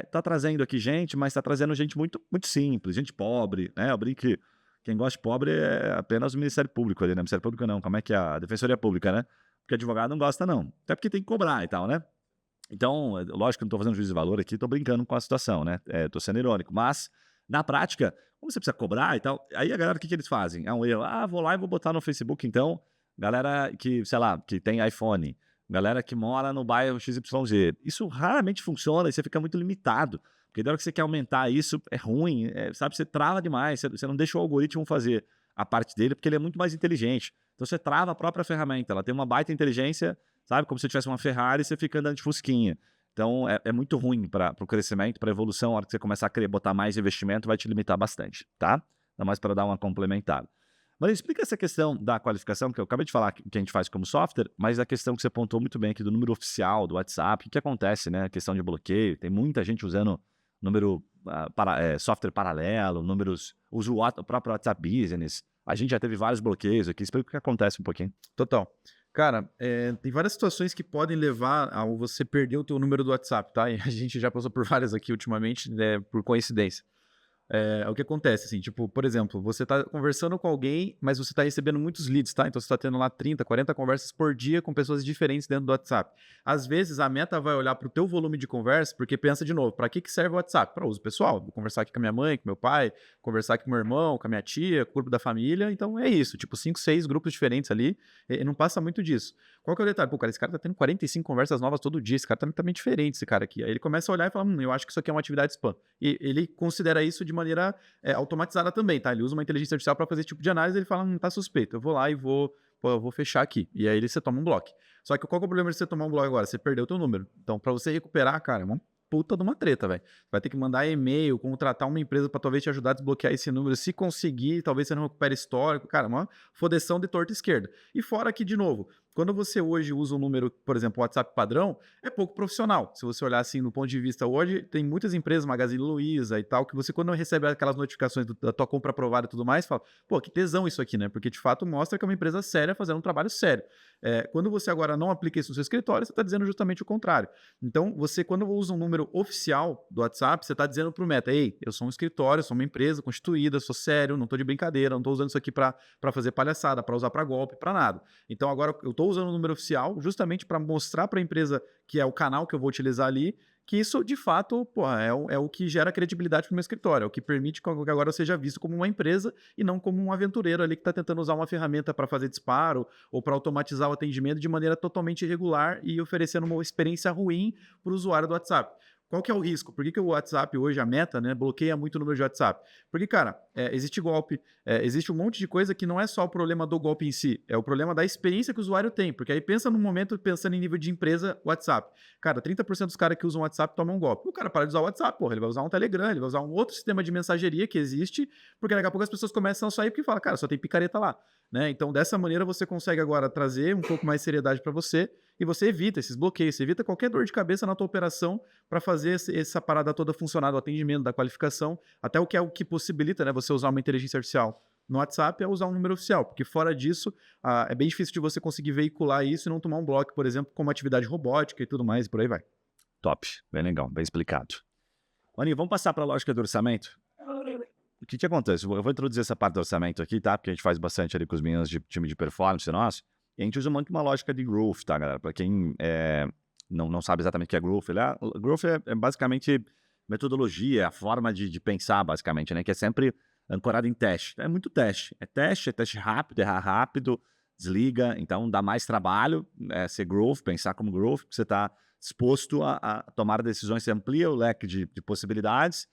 Tá trazendo aqui gente, mas está trazendo gente muito, muito simples, gente pobre, né? Eu brinco que quem gosta de pobre é apenas o Ministério Público ali, né? Ministério Público não, como é que é? A Defensoria Pública, né? Porque advogado não gosta, não. Até porque tem que cobrar e tal, né? Então, lógico que não estou fazendo juízo de valor aqui, estou brincando com a situação, né? Estou sendo irônico. Mas, na prática, como você precisa cobrar e tal, aí a galera, o que eles fazem? É um erro. Vou lá e vou botar no Facebook, então, galera que, sei lá, que tem iPhone, galera que mora no bairro XYZ. Isso raramente funciona e você fica muito limitado. Porque da hora que você quer aumentar isso, é ruim, sabe? Você trava demais, você não deixa o algoritmo fazer a parte dele, porque ele é muito mais inteligente. Então você trava a própria ferramenta, ela tem uma baita inteligência, sabe? Como se tivesse uma Ferrari e você fica andando de fusquinha. Então é muito ruim para o crescimento, para a evolução. A hora que você começar a querer botar mais investimento, vai te limitar bastante, tá? Ainda mais para dar uma complementada. Mas explica essa questão da qualificação, que eu acabei de falar que a gente faz como software, mas a questão que você apontou muito bem aqui do número oficial, do WhatsApp, o que acontece, né? A questão de bloqueio, tem muita gente usando número, software paralelo, números, uso o próprio WhatsApp Business. A gente já teve vários bloqueios aqui. Explica o que acontece um pouquinho. Total. Cara, tem várias situações que podem levar a você perder o teu número do WhatsApp, tá? E a gente já passou por várias aqui ultimamente, né, por coincidência. O que acontece, assim, tipo, por exemplo, você tá conversando com alguém, mas você tá recebendo muitos leads, tá? Então você tá tendo lá 30, 40 conversas por dia com pessoas diferentes dentro do WhatsApp. Às vezes a meta vai olhar pro teu volume de conversa, porque pensa de novo, para que serve o WhatsApp? Para uso pessoal, vou conversar aqui com a minha mãe, com meu pai, conversar aqui com meu irmão, com a minha tia, com o grupo da família, então é isso, tipo, 5, 6 grupos diferentes ali, e não passa muito disso. Qual que é o detalhe? Pô, cara, esse cara tá tendo 45 conversas novas todo dia, esse cara tá bem diferente, esse cara aqui. Aí ele começa a olhar e fala, eu acho que isso aqui é uma atividade spam. E ele considera isso de maneira automatizada também, tá? Ele usa uma inteligência artificial para fazer esse tipo de análise e ele fala, tá suspeito, eu vou lá e eu vou fechar aqui. E aí você toma um bloco. Só que qual que é o problema de você tomar um bloco agora? Você perdeu o teu número. Então, para você recuperar, cara, é uma puta de uma treta, velho. Vai ter que mandar e-mail, contratar uma empresa para talvez te ajudar a desbloquear esse número. Se conseguir, talvez você não recupere histórico. Cara, uma fodeção de torta esquerda. E fora aqui, de novo, quando você hoje usa um número, por exemplo, WhatsApp padrão, é pouco profissional. Se você olhar assim, no ponto de vista hoje, tem muitas empresas, Magazine Luiza e tal, que você, quando recebe aquelas notificações da tua compra aprovada e tudo mais, fala, pô, que tesão isso aqui, né? Porque de fato mostra que é uma empresa séria fazendo um trabalho sério. Quando você agora não aplica isso no seu escritório, você está dizendo justamente o contrário. Então, você, quando usa um número oficial do WhatsApp, você está dizendo para o Meta, ei, eu sou um escritório, sou uma empresa constituída, sou sério, não estou de brincadeira, não estou usando isso aqui para fazer palhaçada, para usar para golpe, para nada. Então, agora eu estou usando o número oficial justamente para mostrar para a empresa que é o canal que eu vou utilizar ali, que isso, de fato, porra, é o que gera credibilidade para o meu escritório, é o que permite que agora eu seja visto como uma empresa e não como um aventureiro ali que está tentando usar uma ferramenta para fazer disparo ou para automatizar o atendimento de maneira totalmente irregular e oferecendo uma experiência ruim para o usuário do WhatsApp. Qual que é o risco? Por que o WhatsApp hoje, a Meta, né, bloqueia muito o número de WhatsApp? Porque, cara, existe golpe, existe um monte de coisa que não é só o problema do golpe em si, é o problema da experiência que o usuário tem. Porque aí pensa num momento, pensando em nível de empresa, WhatsApp. Cara, 30% dos caras que usam WhatsApp tomam um golpe. O cara para de usar o WhatsApp, porra, ele vai usar um Telegram, ele vai usar um outro sistema de mensageria que existe, porque daqui a pouco as pessoas começam a sair porque falam, cara, só tem picareta lá. Né? Então, dessa maneira, você consegue agora trazer um pouco mais de seriedade para você e você evita esses bloqueios, você evita qualquer dor de cabeça na tua operação para fazer essa parada toda funcionar, do atendimento, da qualificação, até o que possibilita, né, você usar uma inteligência artificial no WhatsApp é usar um número oficial, porque fora disso, é bem difícil de você conseguir veicular isso e não tomar um bloco, por exemplo, como atividade robótica e tudo mais, e por aí vai. Top, bem legal, bem explicado. Aninho, vamos passar para a lógica do orçamento? O que acontece? Eu vou introduzir essa parte do orçamento aqui, tá? Porque a gente faz bastante ali com os meninos de time de performance nosso. E a gente usa muito uma lógica de growth, tá, galera? Para quem não sabe exatamente o que é growth, growth é basicamente metodologia, a forma de pensar, basicamente, né? Que é sempre ancorado em teste. É muito teste. É teste rápido, errar rápido, desliga. Então, dá mais trabalho ser growth, pensar como growth, porque você está disposto a tomar decisões, você amplia o leque de possibilidades,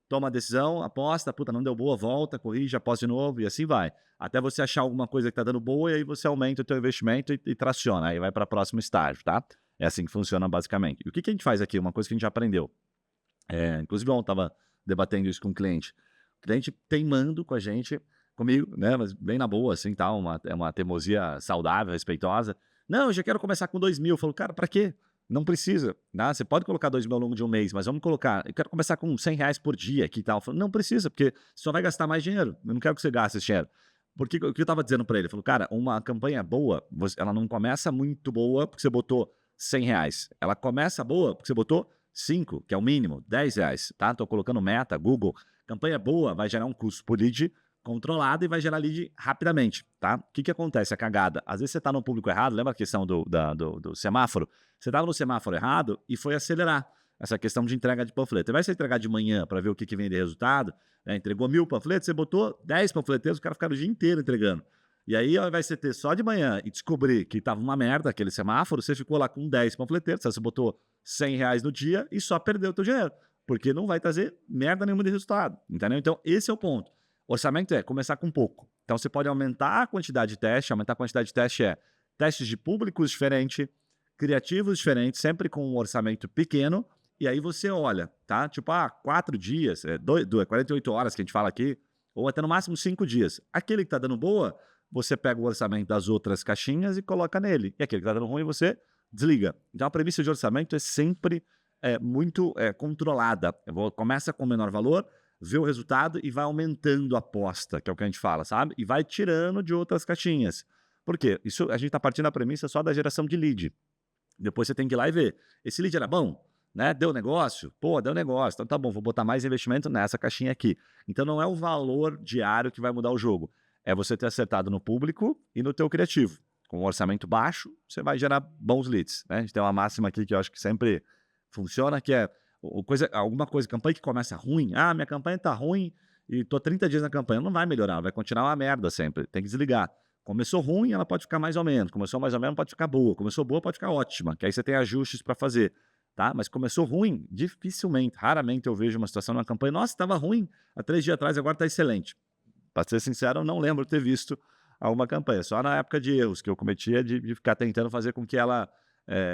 toma a decisão, aposta, puta, não deu boa, volta, corrige, aposta de novo e assim vai. Até você achar alguma coisa que está dando boa e aí você aumenta o teu investimento e traciona, aí vai para o próximo estágio, tá? É assim que funciona basicamente. E o que a gente faz aqui? Uma coisa que a gente já aprendeu. Inclusive, eu estava debatendo isso com um cliente. O cliente teimando com a gente, comigo, né? Mas bem na boa, assim, tá? É uma teimosia saudável, respeitosa. Não, eu já quero começar com 2 mil. Eu falo, cara, para quê? Não precisa, né? Você pode colocar 2 mil ao longo de um mês, mas vamos colocar, eu quero começar com R$100 por dia aqui e tal. Eu falo, não precisa, porque só vai gastar mais dinheiro. Eu não quero que você gaste esse dinheiro. Porque o que eu estava dizendo para ele? Eu falo, cara, uma campanha boa, ela não começa muito boa porque você botou R$100. Ela começa boa porque você botou 5, que é o mínimo, R$10, tá? Estou colocando meta, Google. Campanha boa vai gerar um custo por lead controlado e vai gerar lead rapidamente, tá? O que acontece? A cagada. Às vezes você está no público errado, lembra a questão do semáforo? Você estava no semáforo errado e foi acelerar essa questão de entrega de panfleto. Você vai se entregar de manhã para ver o que vem de resultado, né? Entregou 1000 panfletos, você botou 10 panfleteiros, o cara fica o dia inteiro entregando. E aí, ao invés de você ter só de manhã e descobrir que estava uma merda aquele semáforo, você ficou lá com 10 panfleteiros, você botou R$100 no dia e só perdeu o teu dinheiro, porque não vai trazer merda nenhuma de resultado, entendeu? Então, esse é o ponto. Orçamento é começar com pouco. Então, você pode aumentar a quantidade de teste. Aumentar a quantidade de teste é testes de públicos diferentes, criativos diferentes, sempre com um orçamento pequeno. E aí você olha, tá? Tipo, 4 dias, 48 horas que a gente fala aqui, ou até no máximo 5 dias. Aquele que está dando boa, você pega o orçamento das outras caixinhas e coloca nele. E aquele que está dando ruim, você desliga. Então, a premissa de orçamento é sempre muito controlada. Começa com menor valor, vê o resultado e vai aumentando a aposta, que é o que a gente fala, sabe? E vai tirando de outras caixinhas. Por quê? Isso a gente está partindo da premissa só da geração de lead. Depois você tem que ir lá e ver. Esse lead era bom? Né? Deu negócio? Pô, deu negócio. Então tá bom, vou botar mais investimento nessa caixinha aqui. Então não é o valor diário que vai mudar o jogo. É você ter acertado no público e no teu criativo. Com um orçamento baixo, você vai gerar bons leads. Né? A gente tem uma máxima aqui que eu acho que sempre funciona, que é alguma coisa, campanha que começa ruim. Ah, minha campanha tá ruim e tô 30 dias na campanha. Não vai melhorar, vai continuar uma merda sempre. Tem que desligar. Começou ruim, ela pode ficar mais ou menos. Começou mais ou menos, pode ficar boa. Começou boa, pode ficar ótima. Que aí você tem ajustes para fazer. Tá? Mas começou ruim, dificilmente, raramente eu vejo uma situação numa campanha, nossa, estava ruim há 3 dias atrás, agora está excelente. Para ser sincero, eu não lembro ter visto alguma campanha, só na época de erros que eu cometia de ficar tentando fazer com que ela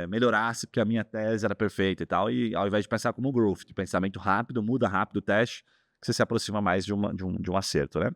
melhorasse, porque a minha tese era perfeita e tal, e ao invés de pensar como growth, de pensamento rápido, muda rápido o teste, que você se aproxima mais de um acerto, né?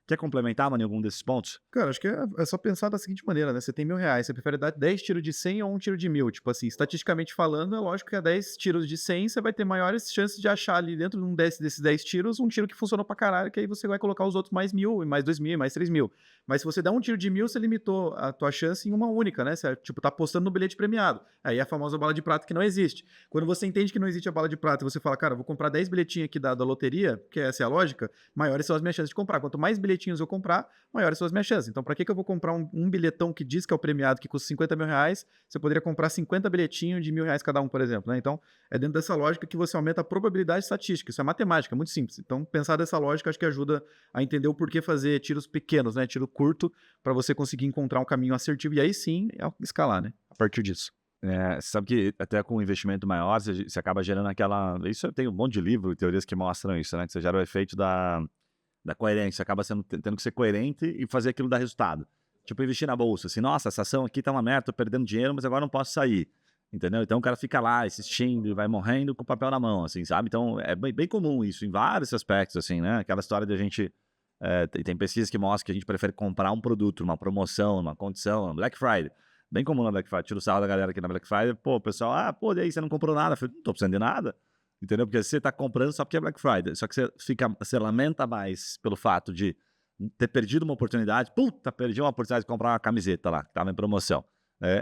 Quer complementar, mano, em algum desses pontos? Cara, acho que é só pensar da seguinte maneira, né? Você tem R$ 1.000, você prefere dar 10 tiros de 100 ou um tiro de 1.000? Tipo assim, estatisticamente falando, é lógico que a 10 tiros de 100 você vai ter maiores chances de achar ali dentro de desses 10 tiros um tiro que funcionou pra caralho, que aí você vai colocar os outros mais 1.000, e mais 2.000, e mais 3.000. Mas se você der um tiro de 1.000, você limitou a tua chance em uma única, né? Você, tipo, tá apostando no bilhete premiado. Aí é a famosa bala de prata que não existe. Quando você entende que não existe a bala de prata e você fala, cara, eu vou comprar 10 bilhetinhos aqui da loteria, que essa é a lógica, maiores são as minhas chances de comprar. Quanto mais bilhetinhos eu comprar, maiores são as minhas chances. Então, para que eu vou comprar um bilhetão que diz que é o premiado, que custa R$ 50.000, você poderia comprar 50 bilhetinhos de R$ 1.000 cada um, por exemplo, né? Então, é dentro dessa lógica que você aumenta a probabilidade estatística. Isso é matemática, é muito simples. Então, pensar dessa lógica acho que ajuda a entender o porquê fazer tiros pequenos, né? Tiro curto, para você conseguir encontrar um caminho assertivo e aí sim escalar, né? A partir disso. Você sabe que até com um investimento maior, você acaba gerando aquela... Isso tem um monte de livro e teorias que mostram isso, né? Que você gera o efeito da coerência, acaba tendo que ser coerente e fazer aquilo dar resultado. Tipo, investir na bolsa, assim, nossa, essa ação aqui tá uma merda, tô perdendo dinheiro, mas agora não posso sair, entendeu? Então o cara fica lá assistindo e vai morrendo com o papel na mão, assim, sabe? Então é bem comum isso em vários aspectos, assim, né? Aquela história de a gente... tem pesquisas que mostram que a gente prefere comprar um produto, uma promoção, uma condição, uma Black Friday. Bem comum na Black Friday, tiro o sarro da galera aqui na Black Friday, pô, o pessoal, e aí, você não comprou nada? Eu falei, não tô precisando de nada. Entendeu? Porque você está comprando só porque é Black Friday. Só que você lamenta mais pelo fato de ter perdido uma oportunidade. Puta, perdi uma oportunidade de comprar uma camiseta lá, que estava em promoção.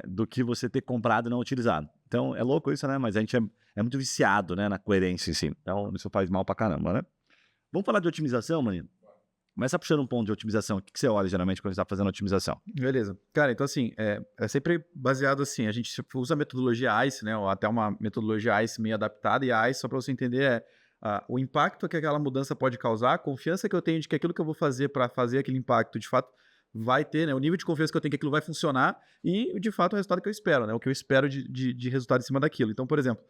Do que você ter comprado e não utilizado. Então, é louco isso, né? Mas a gente é muito viciado, né, na coerência em si. Então, isso faz mal pra caramba, né? Vamos falar de otimização, maninho? Começa puxando um ponto de otimização. O que você olha geralmente quando você está fazendo otimização? Beleza. Cara, então assim, é sempre baseado assim, a gente usa a metodologia ICE, né, ou até uma metodologia ICE meio adaptada, e a ICE, só para você entender, o impacto que aquela mudança pode causar, a confiança que eu tenho de que aquilo que eu vou fazer para fazer aquele impacto, de fato, vai ter, né, o nível de confiança que eu tenho que aquilo vai funcionar e, de fato, o resultado que eu espero, né, o que eu espero de resultado em cima daquilo. Então, por exemplo,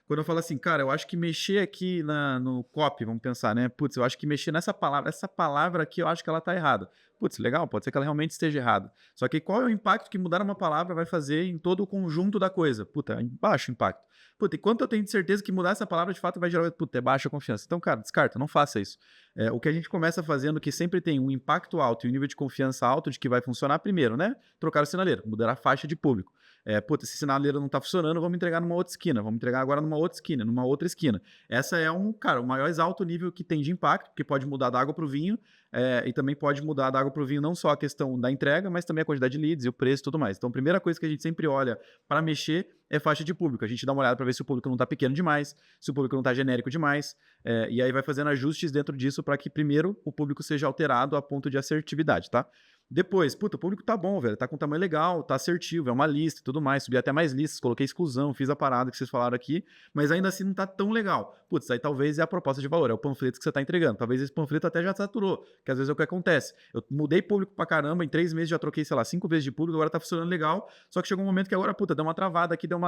quando eu falo assim, cara, eu acho que mexer aqui no copy, vamos pensar, né? Putz, eu acho que mexer essa palavra aqui, eu acho que ela tá errada. Putz, legal, pode ser que ela realmente esteja errada. Só que qual é o impacto que mudar uma palavra vai fazer em todo o conjunto da coisa? Puta, baixo impacto. Puta, e quanto eu tenho de certeza que mudar essa palavra de fato vai gerar, puta, é baixa confiança. Então, cara, descarta, não faça isso. O que a gente começa fazendo, que sempre tem um impacto alto e um nível de confiança alto de que vai funcionar, primeiro, né? Trocar o sinaleiro, mudar a faixa de público. Puta, esse sinaleiro não tá funcionando, vamos entregar numa outra esquina, vamos entregar agora numa outra esquina, numa outra esquina. Essa é o maior alto nível que tem de impacto, porque pode mudar da água pro vinho, e também pode mudar da água pro vinho não só a questão da entrega, mas também a quantidade de leads e o preço e tudo mais. Então, a primeira coisa que a gente sempre olha para mexer é faixa de público. A gente dá uma olhada para ver se o público não tá pequeno demais, se o público não tá genérico demais, e aí vai fazendo ajustes dentro disso para que primeiro o público seja alterado a ponto de assertividade, tá? Depois, puta, o público tá bom, velho, tá com tamanho legal, tá assertivo, é uma lista e tudo mais, subi até mais listas, coloquei exclusão, fiz a parada que vocês falaram aqui, mas ainda assim não tá tão legal. Putz, aí talvez é a proposta de valor, é o panfleto que você tá entregando, talvez esse panfleto até já saturou, que às vezes é o que acontece. Eu mudei público pra caramba, em 3 meses já troquei, sei lá, 5 vezes de público, agora tá funcionando legal, só que chegou um momento que agora, puta, deu uma travada aqui, deu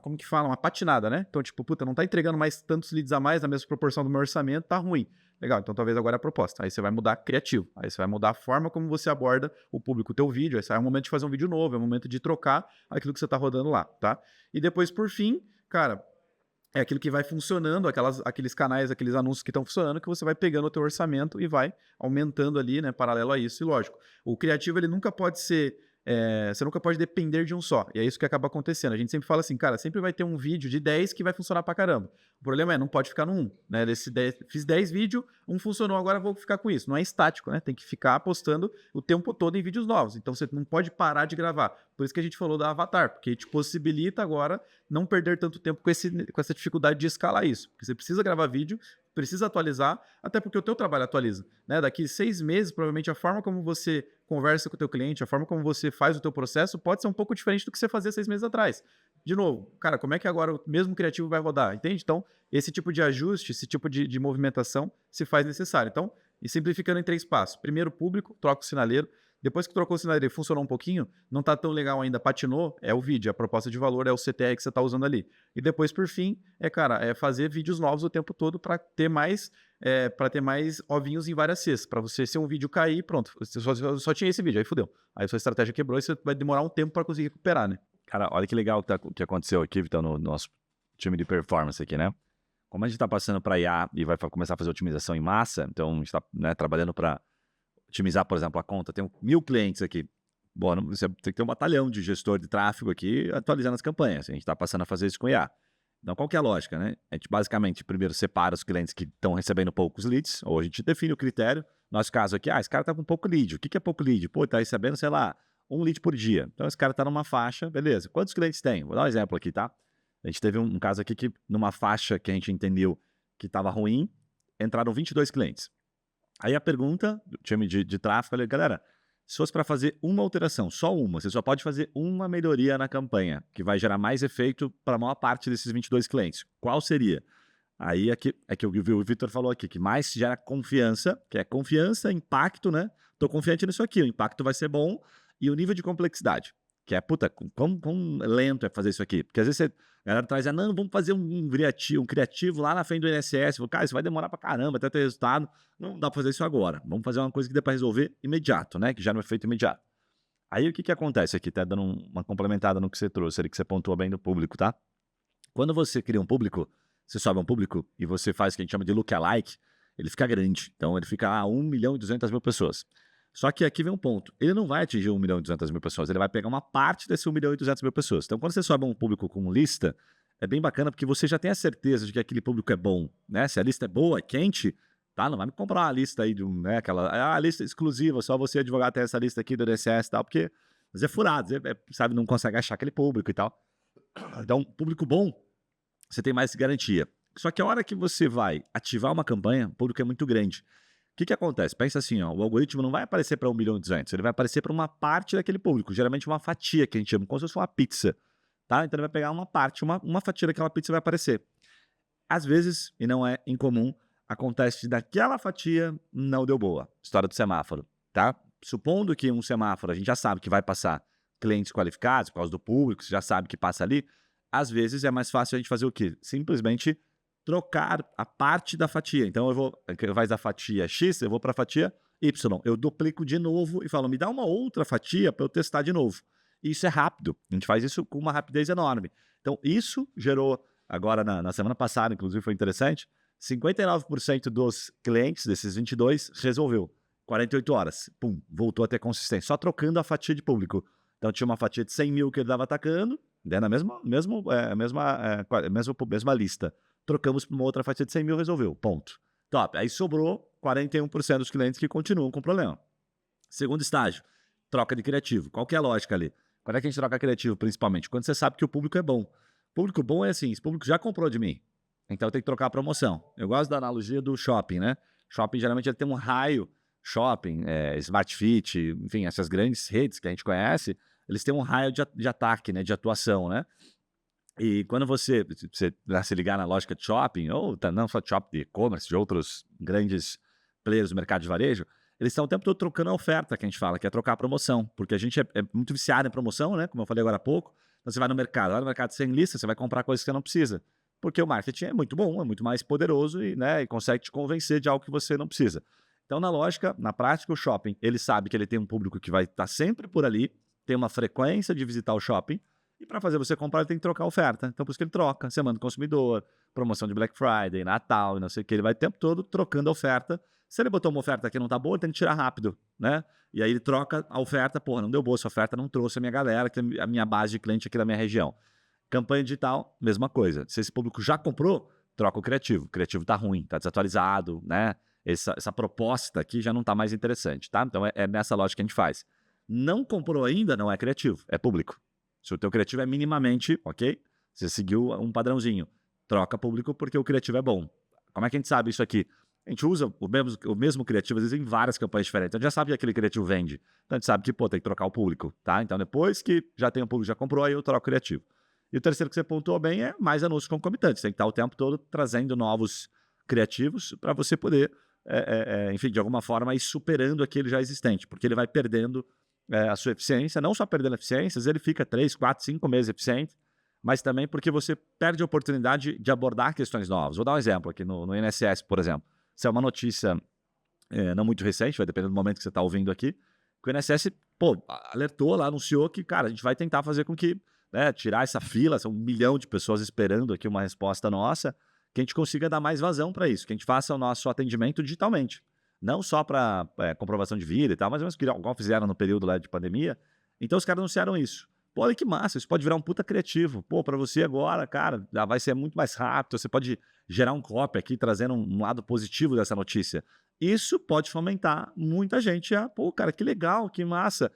como que fala? Uma patinada, né? Então, tipo, puta, não tá entregando mais tantos leads a mais na mesma proporção do meu orçamento, tá ruim. Legal, então talvez agora é a proposta. Aí você vai mudar criativo. Aí você vai mudar a forma como você aborda o público, o teu vídeo. Aí é o momento de fazer um vídeo novo, é o momento de trocar aquilo que você tá rodando lá, tá? E depois, por fim, cara, é aquilo que vai funcionando, aqueles canais, aqueles anúncios que estão funcionando, que você vai pegando o teu orçamento e vai aumentando ali, né, paralelo a isso. E lógico, o criativo, ele nunca pode ser você nunca pode depender de um só. E é isso que acaba acontecendo. A gente sempre fala assim, cara, sempre vai ter um vídeo de 10 que vai funcionar pra caramba. O problema não pode ficar no 1, né? Fiz 10 vídeos, um funcionou, agora vou ficar com isso. Não é estático, né? Tem que ficar apostando o tempo todo em vídeos novos. Então você não pode parar de gravar. Por isso que a gente falou da Avatar, porque te possibilita agora não perder tanto tempo com essa dificuldade de escalar isso. Porque você precisa gravar vídeo, precisa atualizar, até porque o teu trabalho atualiza, né? Daqui 6 meses, provavelmente a forma como você conversa com o teu cliente, a forma como você faz o teu processo pode ser um pouco diferente do que você fazia 6 meses atrás. De novo, cara, como é que agora o mesmo criativo vai rodar, entende? Então, esse tipo de ajuste, esse tipo de movimentação se faz necessário. Então, e simplificando em 3 passos. Primeiro, público, troca o sinaleiro. Depois que trocou o sinaleiro e funcionou um pouquinho, não está tão legal ainda, patinou, é o vídeo, a proposta de valor é o CTR que você está usando ali. E depois, por fim, cara, fazer vídeos novos o tempo todo para ter mais ovinhos em várias cestas. Para você, se um vídeo cair, pronto, você só tinha esse vídeo, aí fudeu. Aí sua estratégia quebrou e você vai demorar um tempo para conseguir recuperar, né? Cara, olha que legal que aconteceu aqui, Vitão, no nosso time de performance aqui, né? Como a gente está passando para IA e vai começar a fazer otimização em massa, então a gente está, né, trabalhando para otimizar, por exemplo, a conta. Tem 1000 clientes aqui. Bom, você tem que ter um batalhão de gestor de tráfego aqui atualizando as campanhas. A gente está passando a fazer isso com IA. Então, qual que é a lógica, né? A gente basicamente primeiro separa os clientes que estão recebendo poucos leads, ou a gente define o critério. Nosso caso aqui, esse cara está com pouco lead. O que é pouco lead? Pô, está recebendo, sei lá, 1 lead por dia. Então, esse cara está numa faixa, beleza. Quantos clientes tem? Vou dar um exemplo aqui, tá? A gente teve um caso aqui que, numa faixa que a gente entendeu que estava ruim, entraram 22 clientes. Aí a pergunta do time de tráfego, falei, galera, se fosse para fazer uma alteração, só uma, você só pode fazer uma melhoria na campanha, que vai gerar mais efeito para a maior parte desses 22 clientes. Qual seria? Aí é que o Vitor falou aqui, que mais gera confiança, que é confiança, impacto, né? Tô confiante nisso aqui, o impacto vai ser bom, e o nível de complexidade, que é, puta, quão lento é fazer isso aqui? Porque às vezes a galera traz, não, vamos fazer um criativo lá na frente do INSS. Cara, isso vai demorar pra caramba até ter resultado. Não dá pra fazer isso agora. Vamos fazer uma coisa que dê pra resolver imediato, né? Que já não é feito imediato. Aí o que acontece aqui? Tá dando uma complementada no que você trouxe ali, que você pontuou bem do público, tá? Quando você cria um público, você sobe um público e você faz o que a gente chama de lookalike, ele fica grande. Então ele fica 1.200.000 pessoas. Só que aqui vem um ponto. Ele não vai atingir 1.200.000 pessoas, ele vai pegar uma parte desse 1.200.000 pessoas. Então, quando você sobe um público com lista, é bem bacana porque você já tem a certeza de que aquele público é bom, né? Se a lista é boa, é quente, tá? Não vai me comprar uma lista aí de aquela lista exclusiva, só você advogado tem essa lista aqui do INSS e tal, porque mas é furado, sabe, não consegue achar aquele público e tal. Então, público bom, você tem mais garantia. Só que a hora que você vai ativar uma campanha, o público é muito grande. O que acontece? Pensa assim, o algoritmo não vai aparecer para 1.200.000, ele vai aparecer para uma parte daquele público, geralmente uma fatia, que a gente chama, como se fosse uma pizza, tá? Então ele vai pegar uma parte, uma fatia daquela pizza vai aparecer. Às vezes, e não é incomum, acontece que daquela fatia não deu boa. História do semáforo, tá? Supondo que um semáforo a gente já sabe que vai passar clientes qualificados por causa do público, você já sabe que passa ali, às vezes é mais fácil a gente fazer o quê? Simplesmente trocar a parte da fatia. Então, eu vou da fatia X, eu vou para a fatia Y. Eu duplico de novo e falo, me dá uma outra fatia para eu testar de novo. E isso é rápido. A gente faz isso com uma rapidez enorme. Então, isso gerou, agora na semana passada, inclusive foi interessante, 59% dos clientes, desses 22, resolveu. 48 horas. Pum, voltou a ter consistência. Só trocando a fatia de público. Então, tinha uma fatia de 100 mil que ele estava atacando, né, na mesma lista. Trocamos para uma outra fatia de 100 mil, resolveu. Ponto. Top. Aí sobrou 41% dos clientes que continuam com problema. Segundo estágio, troca de criativo. Qual que é a lógica ali? Quando é que a gente troca criativo, principalmente? Quando você sabe que o público é bom. Público bom é assim, esse público já comprou de mim. Então eu tenho que trocar a promoção. Eu gosto da analogia do shopping, né? Shopping geralmente ele tem um raio. Shopping, Smart Fit, enfim, essas grandes redes que a gente conhece, eles têm um raio de ataque, né? De atuação, né? E quando você se ligar na lógica de shopping, ou não só de shopping, de e-commerce, de outros grandes players do mercado de varejo, eles estão o tempo todo trocando a oferta, que a gente fala, que é trocar a promoção. Porque a gente é muito viciado em promoção, né? Como eu falei agora há pouco. Então você vai no mercado sem lista, você vai comprar coisas que você não precisa. Porque o marketing é muito bom, é muito mais poderoso e consegue te convencer de algo que você não precisa. Então, na lógica, na prática, o shopping, ele sabe que ele tem um público que vai estar sempre por ali, tem uma frequência de visitar o shopping, e para fazer você comprar, ele tem que trocar a oferta. Então, por isso que ele troca. Você manda o consumidor, promoção de Black Friday, Natal e não sei o que. Ele vai o tempo todo trocando a oferta. Se ele botou uma oferta que não tá boa, ele tem que tirar rápido, né? E aí ele troca a oferta, porra, não deu boa essa oferta, não trouxe a minha galera, que é a minha base de cliente aqui da minha região. Campanha digital, mesma coisa. Se esse público já comprou, troca o criativo. O criativo tá ruim, tá desatualizado, né? Essa proposta aqui já não tá mais interessante, tá? Então é nessa lógica que a gente faz. Não comprou ainda, não é criativo, é público. Se o teu criativo é minimamente, ok? Você seguiu um padrãozinho. Troca público porque o criativo é bom. Como é que a gente sabe isso aqui? A gente usa o mesmo criativo, às vezes, em várias campanhas diferentes. Então, a gente já sabe que aquele criativo vende. Então, a gente sabe que, pô, tem que trocar o público, tá? Então, depois que já tem o público, já comprou, aí eu troco o criativo. E o terceiro que você pontuou bem é mais anúncios concomitantes. Tem que estar o tempo todo trazendo novos criativos para você poder, enfim, de alguma forma, ir superando aquele já existente. Porque ele vai perdendo a sua eficiência. Não só perdendo eficiências, ele fica 3, 4, 5 meses eficiente, mas também porque você perde a oportunidade de abordar questões novas. Vou dar um exemplo aqui no INSS, por exemplo. Isso é uma notícia não muito recente, vai depender do momento que você está ouvindo aqui, que o INSS, pô, alertou lá, anunciou que, cara, a gente vai tentar fazer com que, né, tirar essa fila, são 1 milhão de pessoas esperando aqui uma resposta nossa, que a gente consiga dar mais vazão para isso, que a gente faça o nosso atendimento digitalmente. Não só para comprovação de vida e tal, mas igual fizeram no período lá de pandemia. Então os caras anunciaram isso. Pô, olha que massa, isso pode virar um puta criativo. Pô, para você agora, cara, já vai ser muito mais rápido, você pode gerar um copy aqui, trazendo um lado positivo dessa notícia. Isso pode fomentar muita gente a, pô, cara, que legal, que massa.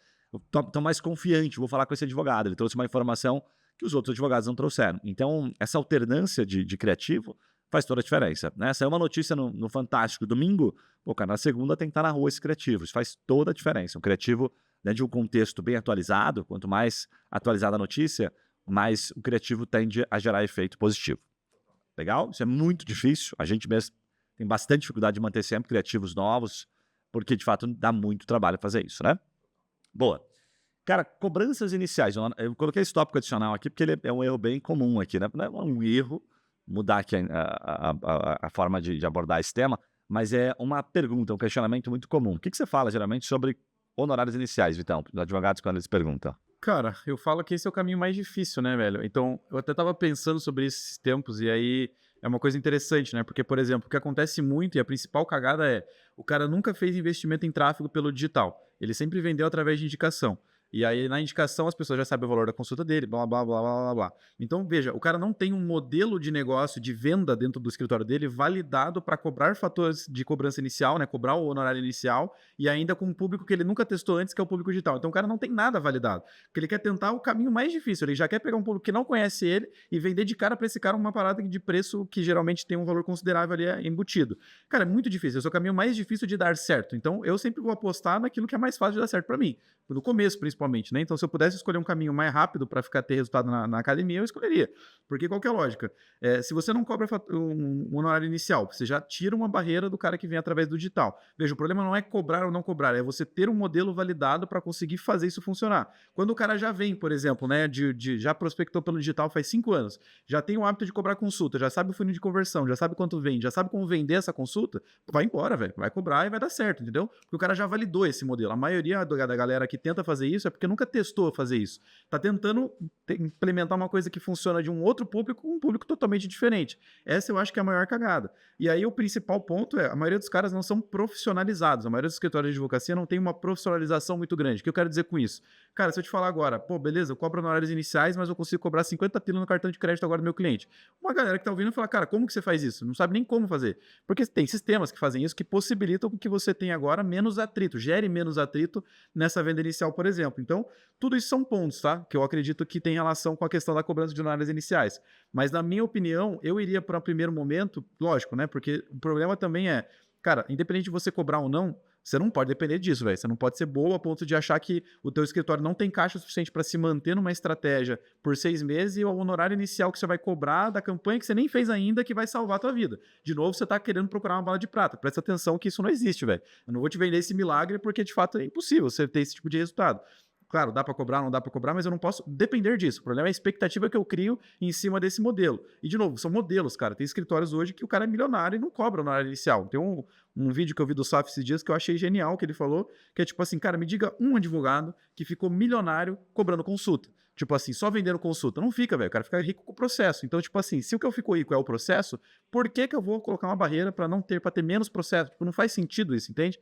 Tô mais confiante, vou falar com esse advogado. Ele trouxe uma informação que os outros advogados não trouxeram. Então, essa alternância de criativo faz toda a diferença, né? Saiu uma notícia no Fantástico domingo, pô, cara, na segunda tem que estar na rua esse criativo. Isso faz toda a diferença. Um criativo dentro de um contexto bem atualizado, quanto mais atualizada a notícia, mais o criativo tende a gerar efeito positivo. Legal? Isso é muito difícil. A gente mesmo tem bastante dificuldade de manter sempre criativos novos, porque de fato dá muito trabalho fazer isso, né? Boa. Cara, cobranças iniciais. Eu coloquei esse tópico adicional aqui porque ele é um erro bem comum aqui, né? Não é um erro mudar aqui a forma de abordar esse tema, mas é uma pergunta, um questionamento muito comum. O que você fala geralmente sobre honorários iniciais, Vitão, dos advogados quando eles perguntam? Cara, eu falo que esse é o caminho mais difícil, né, velho? Então, eu até tava pensando sobre esses tempos e aí é uma coisa interessante, né? Porque, por exemplo, o que acontece muito e a principal cagada é o cara nunca fez investimento em tráfego pelo digital. Ele sempre vendeu através de indicação. E aí, na indicação, as pessoas já sabem o valor da consulta dele, blá, blá, blá, blá, blá, blá. Então, veja, o cara não tem um modelo de negócio, de venda dentro do escritório dele validado para cobrar fatores de cobrança inicial, né? Cobrar o honorário inicial e ainda com um público que ele nunca testou antes, que é o público digital. Então, o cara não tem nada validado. Porque ele quer tentar o caminho mais difícil. Ele já quer pegar um público que não conhece ele e vender de cara para esse cara uma parada de preço que geralmente tem um valor considerável ali embutido. Cara, é muito difícil. Esse é o caminho mais difícil de dar certo. Então, eu sempre vou apostar naquilo que é mais fácil de dar certo para mim. No começo, principalmente, né? Então, se eu pudesse escolher um caminho mais rápido para ter resultado na academia, eu escolheria. Porque qual que é a lógica? Se você não cobra um honorário inicial, você já tira uma barreira do cara que vem através do digital. Veja, o problema não é cobrar ou não cobrar, é você ter um modelo validado para conseguir fazer isso funcionar. Quando o cara já vem, por exemplo, né, já prospectou pelo digital faz 5 anos, já tem o hábito de cobrar consulta, já sabe o funil de conversão, já sabe quanto vende, já sabe como vender essa consulta, vai embora, velho. Vai cobrar e vai dar certo, entendeu? Porque o cara já validou esse modelo. A maioria da galera que tenta fazer isso é porque nunca testou fazer isso. Tá tentando implementar uma coisa que funciona de um outro público com um público totalmente diferente. Essa eu acho que é a maior cagada. E aí o principal ponto é, a maioria dos caras não são profissionalizados. A maioria dos escritórios de advocacia não tem uma profissionalização muito grande. O que eu quero dizer com isso? Cara, se eu te falar agora, pô, beleza, eu cobro honorários iniciais, mas eu consigo cobrar 50 pila no cartão de crédito agora do meu cliente. Uma galera que tá ouvindo fala, cara, como que você faz isso? Não sabe nem como fazer. Porque tem sistemas que fazem isso que possibilitam que você tenha agora menos atrito, gere menos atrito nessa venda inicial, por exemplo. Então, tudo isso são pontos, tá? Que eu acredito que tem relação com a questão da cobrança de honorários iniciais. Mas, na minha opinião, eu iria para o primeiro momento, lógico, né? Porque o problema também é, cara, independente de você cobrar ou não, você não pode depender disso, velho. Você não pode ser bobo a ponto de achar que o teu escritório não tem caixa suficiente para se manter numa estratégia por 6 meses e o honorário inicial que você vai cobrar da campanha que você nem fez ainda que vai salvar a tua vida. De novo, você tá querendo procurar uma bala de prata. Presta atenção que isso não existe, velho. Eu não vou te vender esse milagre porque, de fato, é impossível você ter esse tipo de resultado. Claro, dá para cobrar, não dá para cobrar, mas eu não posso depender disso. O problema é a expectativa que eu crio em cima desse modelo. E, de novo, são modelos, cara. Tem escritórios hoje que o cara é milionário e não cobra na área inicial. Tem um vídeo que eu vi do Saf esses dias que eu achei genial, que ele falou, que é tipo assim, cara, me diga um advogado que ficou milionário cobrando consulta. Tipo assim, só vendendo consulta. Não fica, velho. O cara fica rico com o processo. Então, tipo assim, se o que eu fico rico é o processo, por que eu vou colocar uma barreira para ter menos processo? Tipo, não faz sentido isso, entende?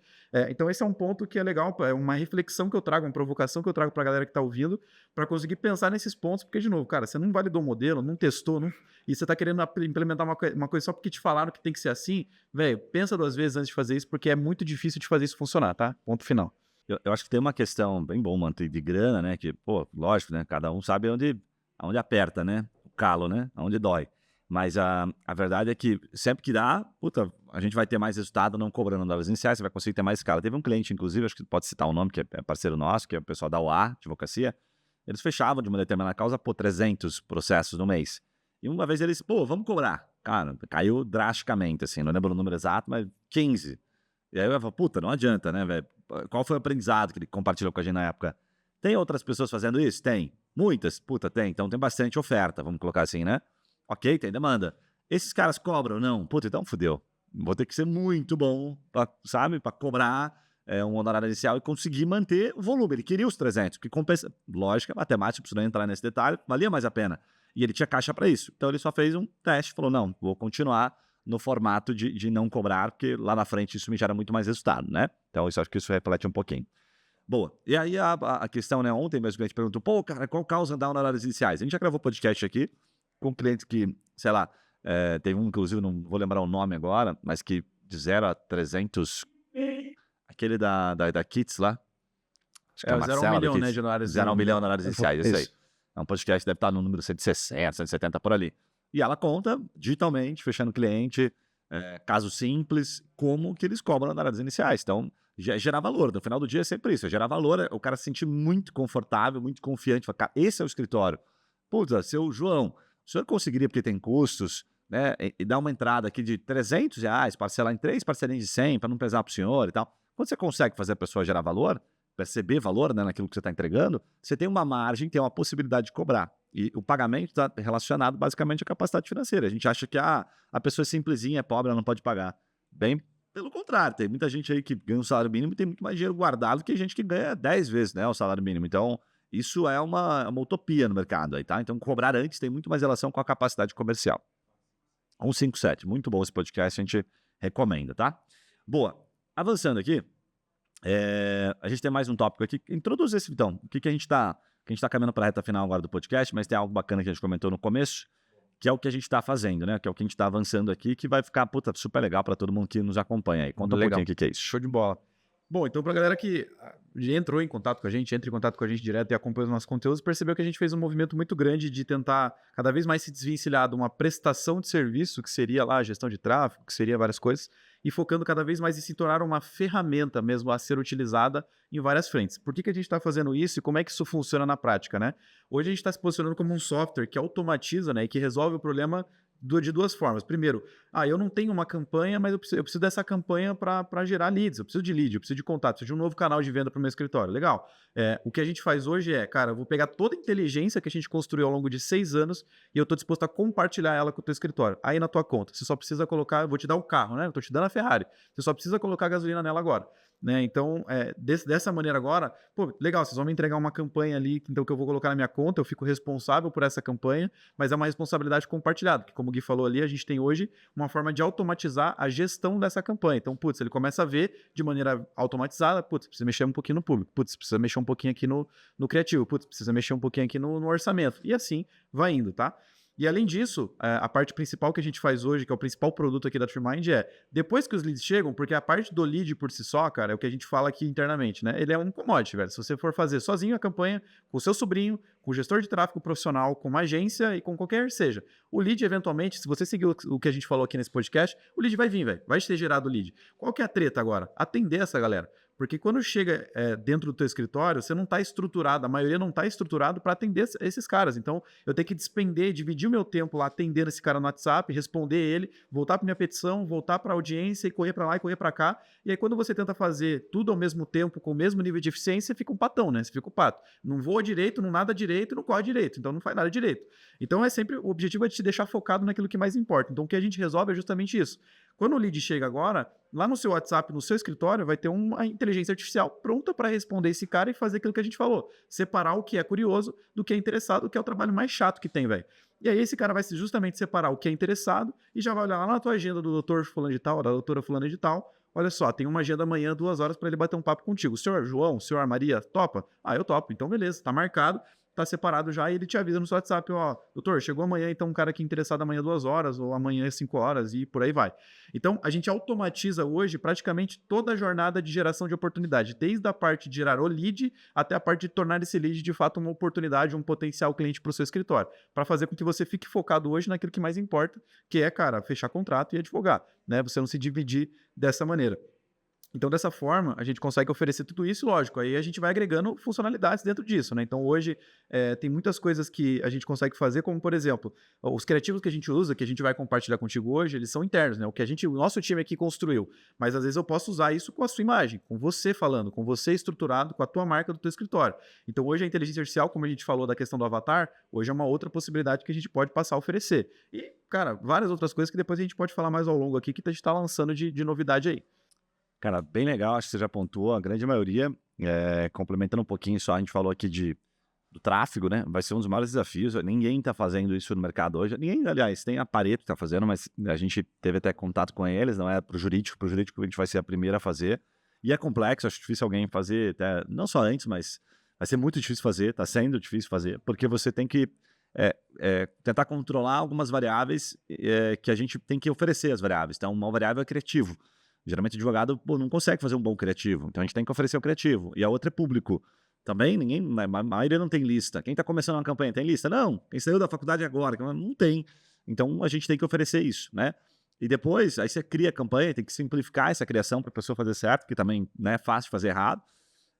Então, esse é um ponto que é legal, é uma reflexão que eu trago, uma provocação que eu trago pra galera que tá ouvindo, para conseguir pensar nesses pontos, porque, de novo, cara, você não validou o modelo, não testou, e você tá querendo implementar uma coisa só porque te falaram que tem que ser assim, velho, pensa 2 vezes antes de fazer isso, porque é muito difícil de fazer isso funcionar, tá? Ponto final. Eu acho que tem uma questão bem bom, mano, de grana, né? Que, pô, lógico, né? Cada um sabe aonde aperta, né? O calo, né? Aonde dói. Mas a verdade é que sempre que dá, puta, a gente vai ter mais resultado não cobrando dólares iniciais, você vai conseguir ter mais escala. Teve um cliente, inclusive, acho que pode citar o nome, que é parceiro nosso, que é o pessoal da UA, Advocacia. Eles fechavam de uma determinada causa, 300 processos no mês. E uma vez eles, vamos cobrar. Cara, caiu drasticamente, assim, não lembro o número exato, mas 15. E aí eu falo, puta, não adianta, né, velho? Qual foi o aprendizado que ele compartilhou com a gente na época? Tem outras pessoas fazendo isso? Tem. Muitas? Puta, tem. Então tem bastante oferta, vamos colocar assim, né? Ok, tem demanda. Esses caras cobram? Não. Puta, então fudeu. Vou ter que ser muito bom, sabe? Pra cobrar um honorário inicial e conseguir manter o volume. Ele queria os 300, que compensa. Lógica, matemática, precisou entrar nesse detalhe, valia mais a pena. E ele tinha caixa para isso. Então ele só fez um teste, falou, não, vou continuar no formato de não cobrar, porque lá na frente isso me gera muito mais resultado, né? Então, acho que isso reflete um pouquinho. Boa. E aí a questão, né? Ontem mesmo que a gente perguntou, cara, qual causa dá honorários iniciais? A gente já gravou podcast aqui com clientes que, sei lá, teve um, inclusive, não vou lembrar o nome agora, mas que de 0 a 300, aquele da Kits lá, acho que É, 0 a 1 milhão, né, de honorários. 0 a 1 milhão de honorários iniciais, isso aí. É um podcast que deve estar no número 160, 170 por ali. E ela conta digitalmente, fechando cliente, caso simples, como que eles cobram honorários iniciais. Então, gerar valor. No final do dia é sempre isso, gerar valor, o cara se sentir muito confortável, muito confiante. Fala, cara, esse é o escritório. Puta, seu João, o senhor conseguiria, porque tem custos, né, e dar uma entrada aqui de R$300, parcelar em 3 parcelinhas de 100, para não pesar para o senhor e tal. Quando você consegue fazer a pessoa gerar valor, perceber valor, né, naquilo que você está entregando, você tem uma margem, tem uma possibilidade de cobrar. E o pagamento está relacionado basicamente à capacidade financeira. A gente acha que a pessoa é simplesinha, é pobre, ela não pode pagar. Bem pelo contrário, tem muita gente aí que ganha um salário mínimo e tem muito mais dinheiro guardado que gente que ganha 10 vezes, né, o salário mínimo. Então, isso é uma utopia no mercado aí, tá? Então, cobrar antes tem muito mais relação com a capacidade comercial. 157, muito bom esse podcast, a gente recomenda, tá? Boa. Avançando aqui, a gente tem mais um tópico aqui. Introduz esse, então. O que a gente está caminhando para a reta final agora do podcast, mas tem algo bacana que a gente comentou no começo, que é o que a gente está fazendo, né? Que é o que a gente está avançando aqui, que vai ficar, super legal para todo mundo que nos acompanha aí. Conta um pouquinho o que é isso. Show de bola. Bom, então pra galera que entrou em contato com a gente, entra em contato com a gente direto e acompanha os nossos conteúdos, percebeu que a gente fez um movimento muito grande de tentar cada vez mais se desvencilhar de uma prestação de serviço, que seria lá a gestão de tráfego, que seria várias coisas, e focando cada vez mais em se tornar uma ferramenta mesmo a ser utilizada em várias frentes. Por que a gente está fazendo isso e como é que isso funciona na prática, né? Hoje a gente está se posicionando como um software que automatiza, né, e que resolve o problema de 2 formas. Primeiro, eu não tenho uma campanha, mas eu preciso dessa campanha para gerar leads. Eu preciso de lead, eu preciso de contato, eu preciso de um novo canal de venda para o meu escritório. Legal. O que a gente faz hoje cara, eu vou pegar toda a inteligência que a gente construiu ao longo de 6 anos e eu estou disposto a compartilhar ela com o teu escritório. Aí na tua conta, você só precisa colocar, eu vou te dar o carro, né? Eu estou te dando a Ferrari. Você só precisa colocar gasolina nela agora. Né? Então, dessa maneira agora, legal, vocês vão me entregar uma campanha ali, então que eu vou colocar na minha conta, eu fico responsável por essa campanha, mas é uma responsabilidade compartilhada, que como o Gui falou ali, a gente tem hoje uma forma de automatizar a gestão dessa campanha. Então, ele começa a ver de maneira automatizada, precisa mexer um pouquinho no público, precisa mexer um pouquinho aqui no criativo, precisa mexer um pouquinho aqui no orçamento, e assim vai indo, tá? E além disso, a parte principal que a gente faz hoje, que é o principal produto aqui da TreeMind, depois que os leads chegam, porque a parte do lead por si só, cara, é o que a gente fala aqui internamente, né? Ele é um commodity, velho. Se você for fazer sozinho a campanha, com o seu sobrinho, com o gestor de tráfego profissional, com uma agência e com qualquer seja, o lead, eventualmente, se você seguir o que a gente falou aqui nesse podcast, o lead vai vir, velho. Vai ter gerado o lead. Qual que é a treta agora? Atender essa galera. Porque quando chega dentro do teu escritório, você não está estruturado, a maioria não está estruturado para atender esses caras. Então, eu tenho que despender, dividir o meu tempo lá atendendo esse cara no WhatsApp, responder ele, voltar para minha petição, voltar para a audiência e correr para lá e correr para cá. E aí, quando você tenta fazer tudo ao mesmo tempo, com o mesmo nível de eficiência, fica um patão, né? Você fica um pato. Não voa direito, não nada direito, não corre direito. Então, não faz nada direito. Então, o objetivo é te deixar focado naquilo que mais importa. Então, o que a gente resolve é justamente isso. Quando o lead chega agora, lá no seu WhatsApp, no seu escritório, vai ter uma inteligência artificial pronta para responder esse cara e fazer aquilo que a gente falou. Separar o que é curioso do que é interessado, que é o trabalho mais chato que tem, velho. E aí esse cara vai justamente separar o que é interessado e já vai olhar lá na tua agenda do doutor fulano de tal, da doutora fulano de tal. Olha só, tem uma agenda amanhã, 2 horas, para ele bater um papo contigo. O senhor João, o senhor Maria, topa? Ah, eu topo. Então, beleza, tá marcado, tá separado já, e ele te avisa no seu WhatsApp, ó, doutor, chegou amanhã, então um cara aqui interessado amanhã 2 horas, ou amanhã 5 horas, e por aí vai. Então, a gente automatiza hoje praticamente toda a jornada de geração de oportunidade, desde a parte de gerar o lead até a parte de tornar esse lead de fato uma oportunidade, um potencial cliente para o seu escritório, para fazer com que você fique focado hoje naquilo que mais importa, que é, cara, fechar contrato e advogar, né? Você não se dividir dessa maneira. Então, dessa forma, a gente consegue oferecer tudo isso, lógico, aí a gente vai agregando funcionalidades dentro disso, né? Então, hoje, tem muitas coisas que a gente consegue fazer, como, por exemplo, os criativos que a gente usa, que a gente vai compartilhar contigo hoje, eles são internos, né? O nosso time aqui construiu, mas às vezes eu posso usar isso com a sua imagem, com você falando, com você estruturado, com a tua marca do teu escritório. Então, hoje a inteligência artificial, como a gente falou da questão do avatar, hoje é uma outra possibilidade que a gente pode passar a oferecer. E, cara, várias outras coisas que depois a gente pode falar mais ao longo aqui, que a gente está lançando de novidade aí. Cara, bem legal, acho que você já pontuou a grande maioria. Complementando um pouquinho só, a gente falou aqui do tráfego, né? Vai ser um dos maiores desafios. Ninguém está fazendo isso no mercado hoje. Ninguém, aliás, tem a Pareto que está fazendo, mas a gente teve até contato com eles, não é para o jurídico. Para o jurídico a gente vai ser a primeira a fazer. E é complexo, acho difícil alguém fazer, até, não só antes, mas vai ser muito difícil fazer, está sendo difícil fazer, porque você tem que tentar controlar algumas variáveis que a gente tem que oferecer as variáveis. Então, uma variável é criativo. Geralmente o advogado não consegue fazer um bom criativo, então a gente tem que oferecer o criativo. E a outra é público. Também a maioria não tem lista. Quem está começando uma campanha tem lista? Não. Quem saiu da faculdade agora? Não tem. Então a gente tem que oferecer isso, né? E depois, aí você cria a campanha, tem que simplificar essa criação para a pessoa fazer certo, que também não é fácil fazer errado.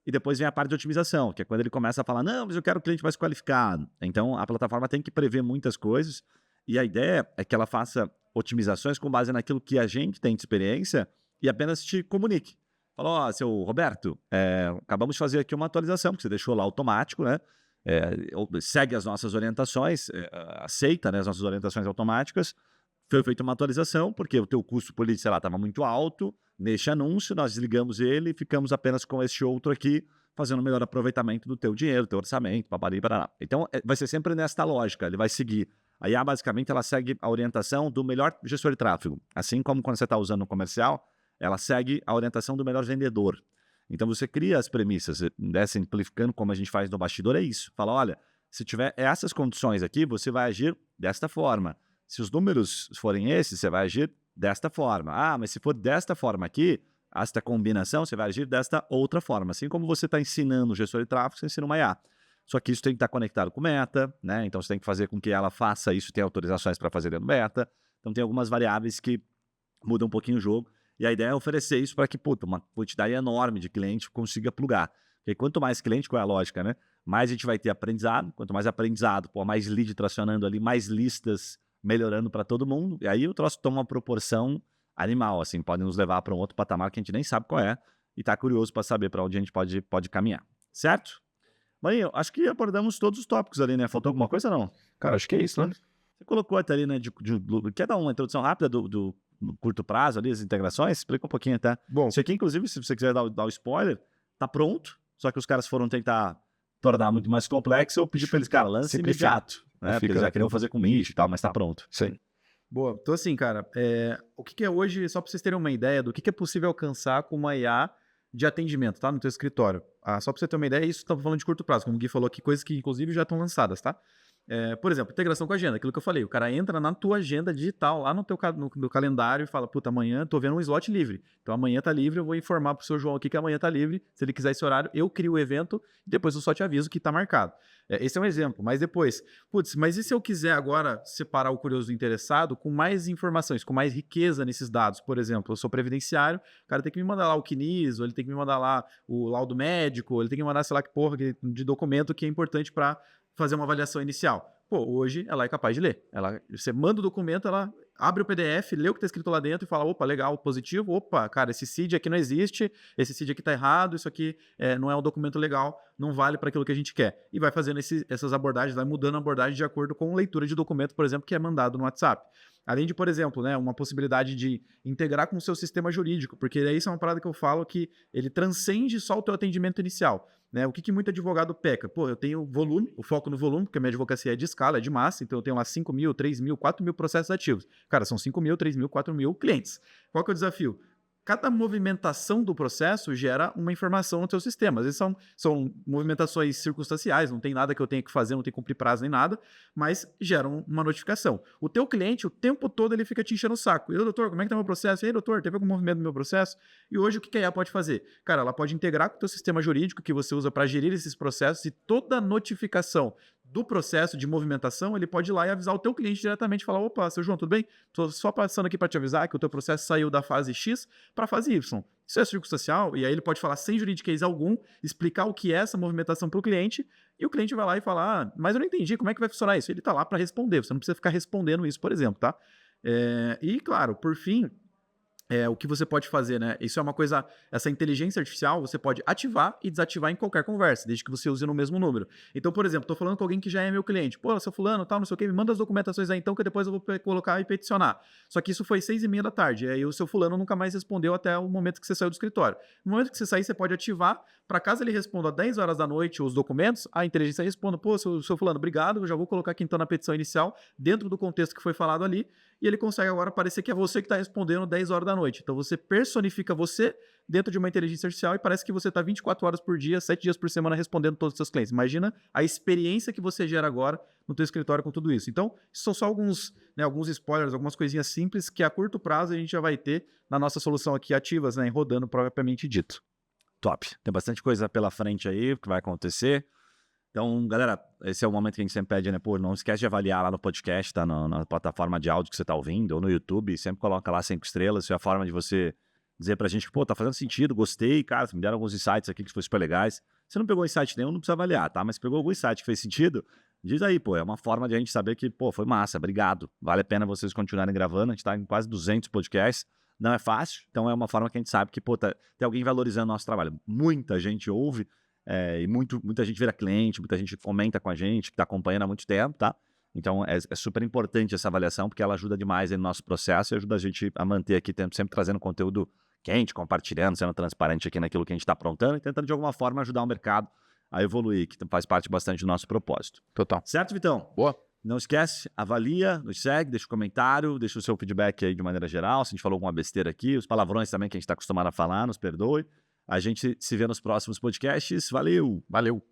E depois vem a parte de otimização, que é quando ele começa a falar, não, mas eu quero o cliente mais qualificado. Então a plataforma tem que prever muitas coisas, e a ideia é que ela faça otimizações com base naquilo que a gente tem de experiência e apenas te comunique. Fala, ó, seu Roberto, acabamos de fazer aqui uma atualização, que você deixou lá automático, né? Segue as nossas orientações, aceita, né, as nossas orientações automáticas. Foi feita uma atualização, porque o teu custo por lead, sei lá, estava muito alto. Neste anúncio, nós desligamos ele e ficamos apenas com este outro aqui, fazendo um melhor aproveitamento do teu dinheiro, do teu orçamento, papari, parará. Então, vai ser sempre nesta lógica, ele vai seguir. A IA, basicamente, ela segue a orientação do melhor gestor de tráfego. Assim como quando você está usando no comercial, ela segue a orientação do melhor vendedor. Então, você cria as premissas, né, simplificando como a gente faz no bastidor, é isso. Fala, olha, se tiver essas condições aqui, você vai agir desta forma. Se os números forem esses, você vai agir desta forma. Ah, mas se for desta forma aqui, esta combinação, você vai agir desta outra forma. Assim como você está ensinando o gestor de tráfego, você ensina uma IA. Só que isso tem que estar conectado com o Meta, né? Então, você tem que fazer com que ela faça isso, tem autorizações para fazer dentro do Meta. Então, tem algumas variáveis que mudam um pouquinho o jogo. E a ideia é oferecer isso para que, uma quantidade enorme de clientes consiga plugar. Porque quanto mais cliente, qual é a lógica, né? Mais a gente vai ter aprendizado. Quanto mais aprendizado, mais lead tracionando ali, mais listas melhorando para todo mundo. E aí o troço toma uma proporção animal, assim. Pode nos levar para um outro patamar que a gente nem sabe qual é. E está curioso para saber para onde a gente pode caminhar. Certo? Mas eu acho que abordamos todos os tópicos ali, né? Faltou alguma coisa ou não? Cara, acho que é isso, né? Você colocou até ali, né? Quer dar uma introdução rápida do curto prazo ali, as integrações? Explica um pouquinho até. Bom, Isso aqui, inclusive, se você quiser dar o spoiler, tá pronto, só que os caras foram tentar tornar muito mais complexo. Eu pedi para eles, cara, lance imediato, né? Porque eles já queriam fazer com nicho e tal, mas tá pronto. Sim. Boa. Então, assim, cara, o que é hoje, só para vocês terem uma ideia do que é possível alcançar com uma IA de atendimento, tá? No teu escritório. Só para você ter uma ideia, isso estamos falando de curto prazo, como o Gui falou aqui, coisas que, inclusive, já estão lançadas, tá? Por exemplo, integração com a agenda, aquilo que eu falei, o cara entra na tua agenda digital, lá no teu no calendário e fala, puta, amanhã tô vendo um slot livre, então amanhã tá livre, eu vou informar pro seu João aqui que amanhã tá livre, se ele quiser esse horário, eu crio o evento e depois eu só te aviso que tá marcado. Esse é um exemplo, mas depois, mas e se eu quiser agora separar o curioso do interessado com mais informações, com mais riqueza nesses dados? Por exemplo, eu sou previdenciário, o cara tem que me mandar lá o CNIS, ou ele tem que me mandar lá o laudo médico, ou ele tem que me mandar, sei lá que porra de documento que é importante para fazer uma avaliação inicial. Hoje ela é capaz de ler. Você manda o documento, ela abre o PDF, lê o que está escrito lá dentro e fala, opa, legal, positivo, opa, cara, esse CID aqui não existe, esse CID aqui está errado, isso aqui não é um documento legal, não vale para aquilo que a gente quer. E vai fazendo essas abordagens, vai mudando a abordagem de acordo com leitura de documento, por exemplo, que é mandado no WhatsApp. Além de, por exemplo, né, uma possibilidade de integrar com o seu sistema jurídico, porque isso é uma parada que eu falo que ele transcende só o teu atendimento inicial. Né? O que muito advogado peca? Pô, eu tenho volume, o foco no volume, porque a minha advocacia é de escala, é de massa, então eu tenho lá 5 mil, 3 mil, 4 mil processos ativos. Cara, são 5 mil, 3 mil, 4 mil clientes. Qual que é o desafio? Cada movimentação do processo gera uma informação no teu sistema. Às vezes são movimentações circunstanciais, não tem nada que eu tenha que fazer, não tem que cumprir prazo nem nada, mas geram uma notificação. O teu cliente, o tempo todo, ele fica te enchendo o saco. E, doutor, como é que tá o meu processo? E aí, doutor, teve algum movimento no meu processo? E hoje, o que a IA pode fazer? Cara, ela pode integrar com o teu sistema jurídico que você usa para gerir esses processos e toda notificação do processo de movimentação, ele pode ir lá e avisar o teu cliente diretamente, falar, opa, seu João, tudo bem? Tô só passando aqui para te avisar que o teu processo saiu da fase X para a fase Y. Isso é circunstancial, e aí ele pode falar sem juridiquês algum, explicar o que é essa movimentação para o cliente, e o cliente vai lá e fala, mas eu não entendi, como é que vai funcionar isso? Ele está lá para responder, você não precisa ficar respondendo isso, por exemplo, tá? E, claro, por fim, o que você pode fazer, né? Isso é uma coisa, essa inteligência artificial você pode ativar e desativar em qualquer conversa, desde que você use no mesmo número. Então, por exemplo, estou falando com alguém que já é meu cliente. Pô, seu fulano, tal, não sei o quê, me manda as documentações aí então, que depois eu vou colocar e peticionar. Só que isso foi 6:30 da tarde, e aí o seu fulano nunca mais respondeu até o momento que você saiu do escritório. No momento que você sair, você pode ativar, para caso ele responda às 10 horas da noite os documentos, a inteligência responda, pô, seu fulano, obrigado, eu já vou colocar aqui então na petição inicial, dentro do contexto que foi falado ali, e ele consegue agora parecer que é você que está respondendo 10 horas da noite. Então você personifica você dentro de uma inteligência artificial e parece que você está 24 horas por dia, 7 dias por semana respondendo todos os seus clientes. Imagina a experiência que você gera agora no teu escritório com tudo isso. Então, isso são só alguns spoilers, algumas coisinhas simples que a curto prazo a gente já vai ter na nossa solução aqui ativas, né, rodando propriamente dito. Top. Tem bastante coisa pela frente aí que vai acontecer. Então, galera, esse é o momento que a gente sempre pede, né? Pô, não esquece de avaliar lá no podcast, tá? Na plataforma de áudio que você tá ouvindo, ou no YouTube, sempre coloca lá 5 estrelas. Isso é a forma de você dizer pra gente que, pô, tá fazendo sentido, gostei, cara, me deram alguns insights aqui que foram super legais. Se não pegou insight nenhum, não precisa avaliar, tá? Mas pegou algum insight que fez sentido, diz aí, pô, é uma forma de a gente saber que, pô, foi massa, obrigado. Vale a pena vocês continuarem gravando, a gente tá em quase 200 podcasts. Não é fácil, então é uma forma que a gente sabe que, pô, tem alguém valorizando o nosso trabalho. Muita gente ouve, e muita gente vira cliente, muita gente comenta com a gente, que está acompanhando há muito tempo, tá? Então é super importante essa avaliação, porque ela ajuda demais no nosso processo e ajuda a gente a manter aqui, sempre trazendo conteúdo quente, compartilhando, sendo transparente aqui naquilo que a gente está aprontando e tentando de alguma forma ajudar o mercado a evoluir, que faz parte bastante do nosso propósito. Total. Certo, Vitão? Boa. Não esquece, avalia, nos segue, deixa um comentário, deixa o seu feedback aí de maneira geral, se a gente falou alguma besteira aqui, os palavrões também que a gente está acostumado a falar, nos perdoe. A gente se vê nos próximos podcasts. Valeu! Valeu!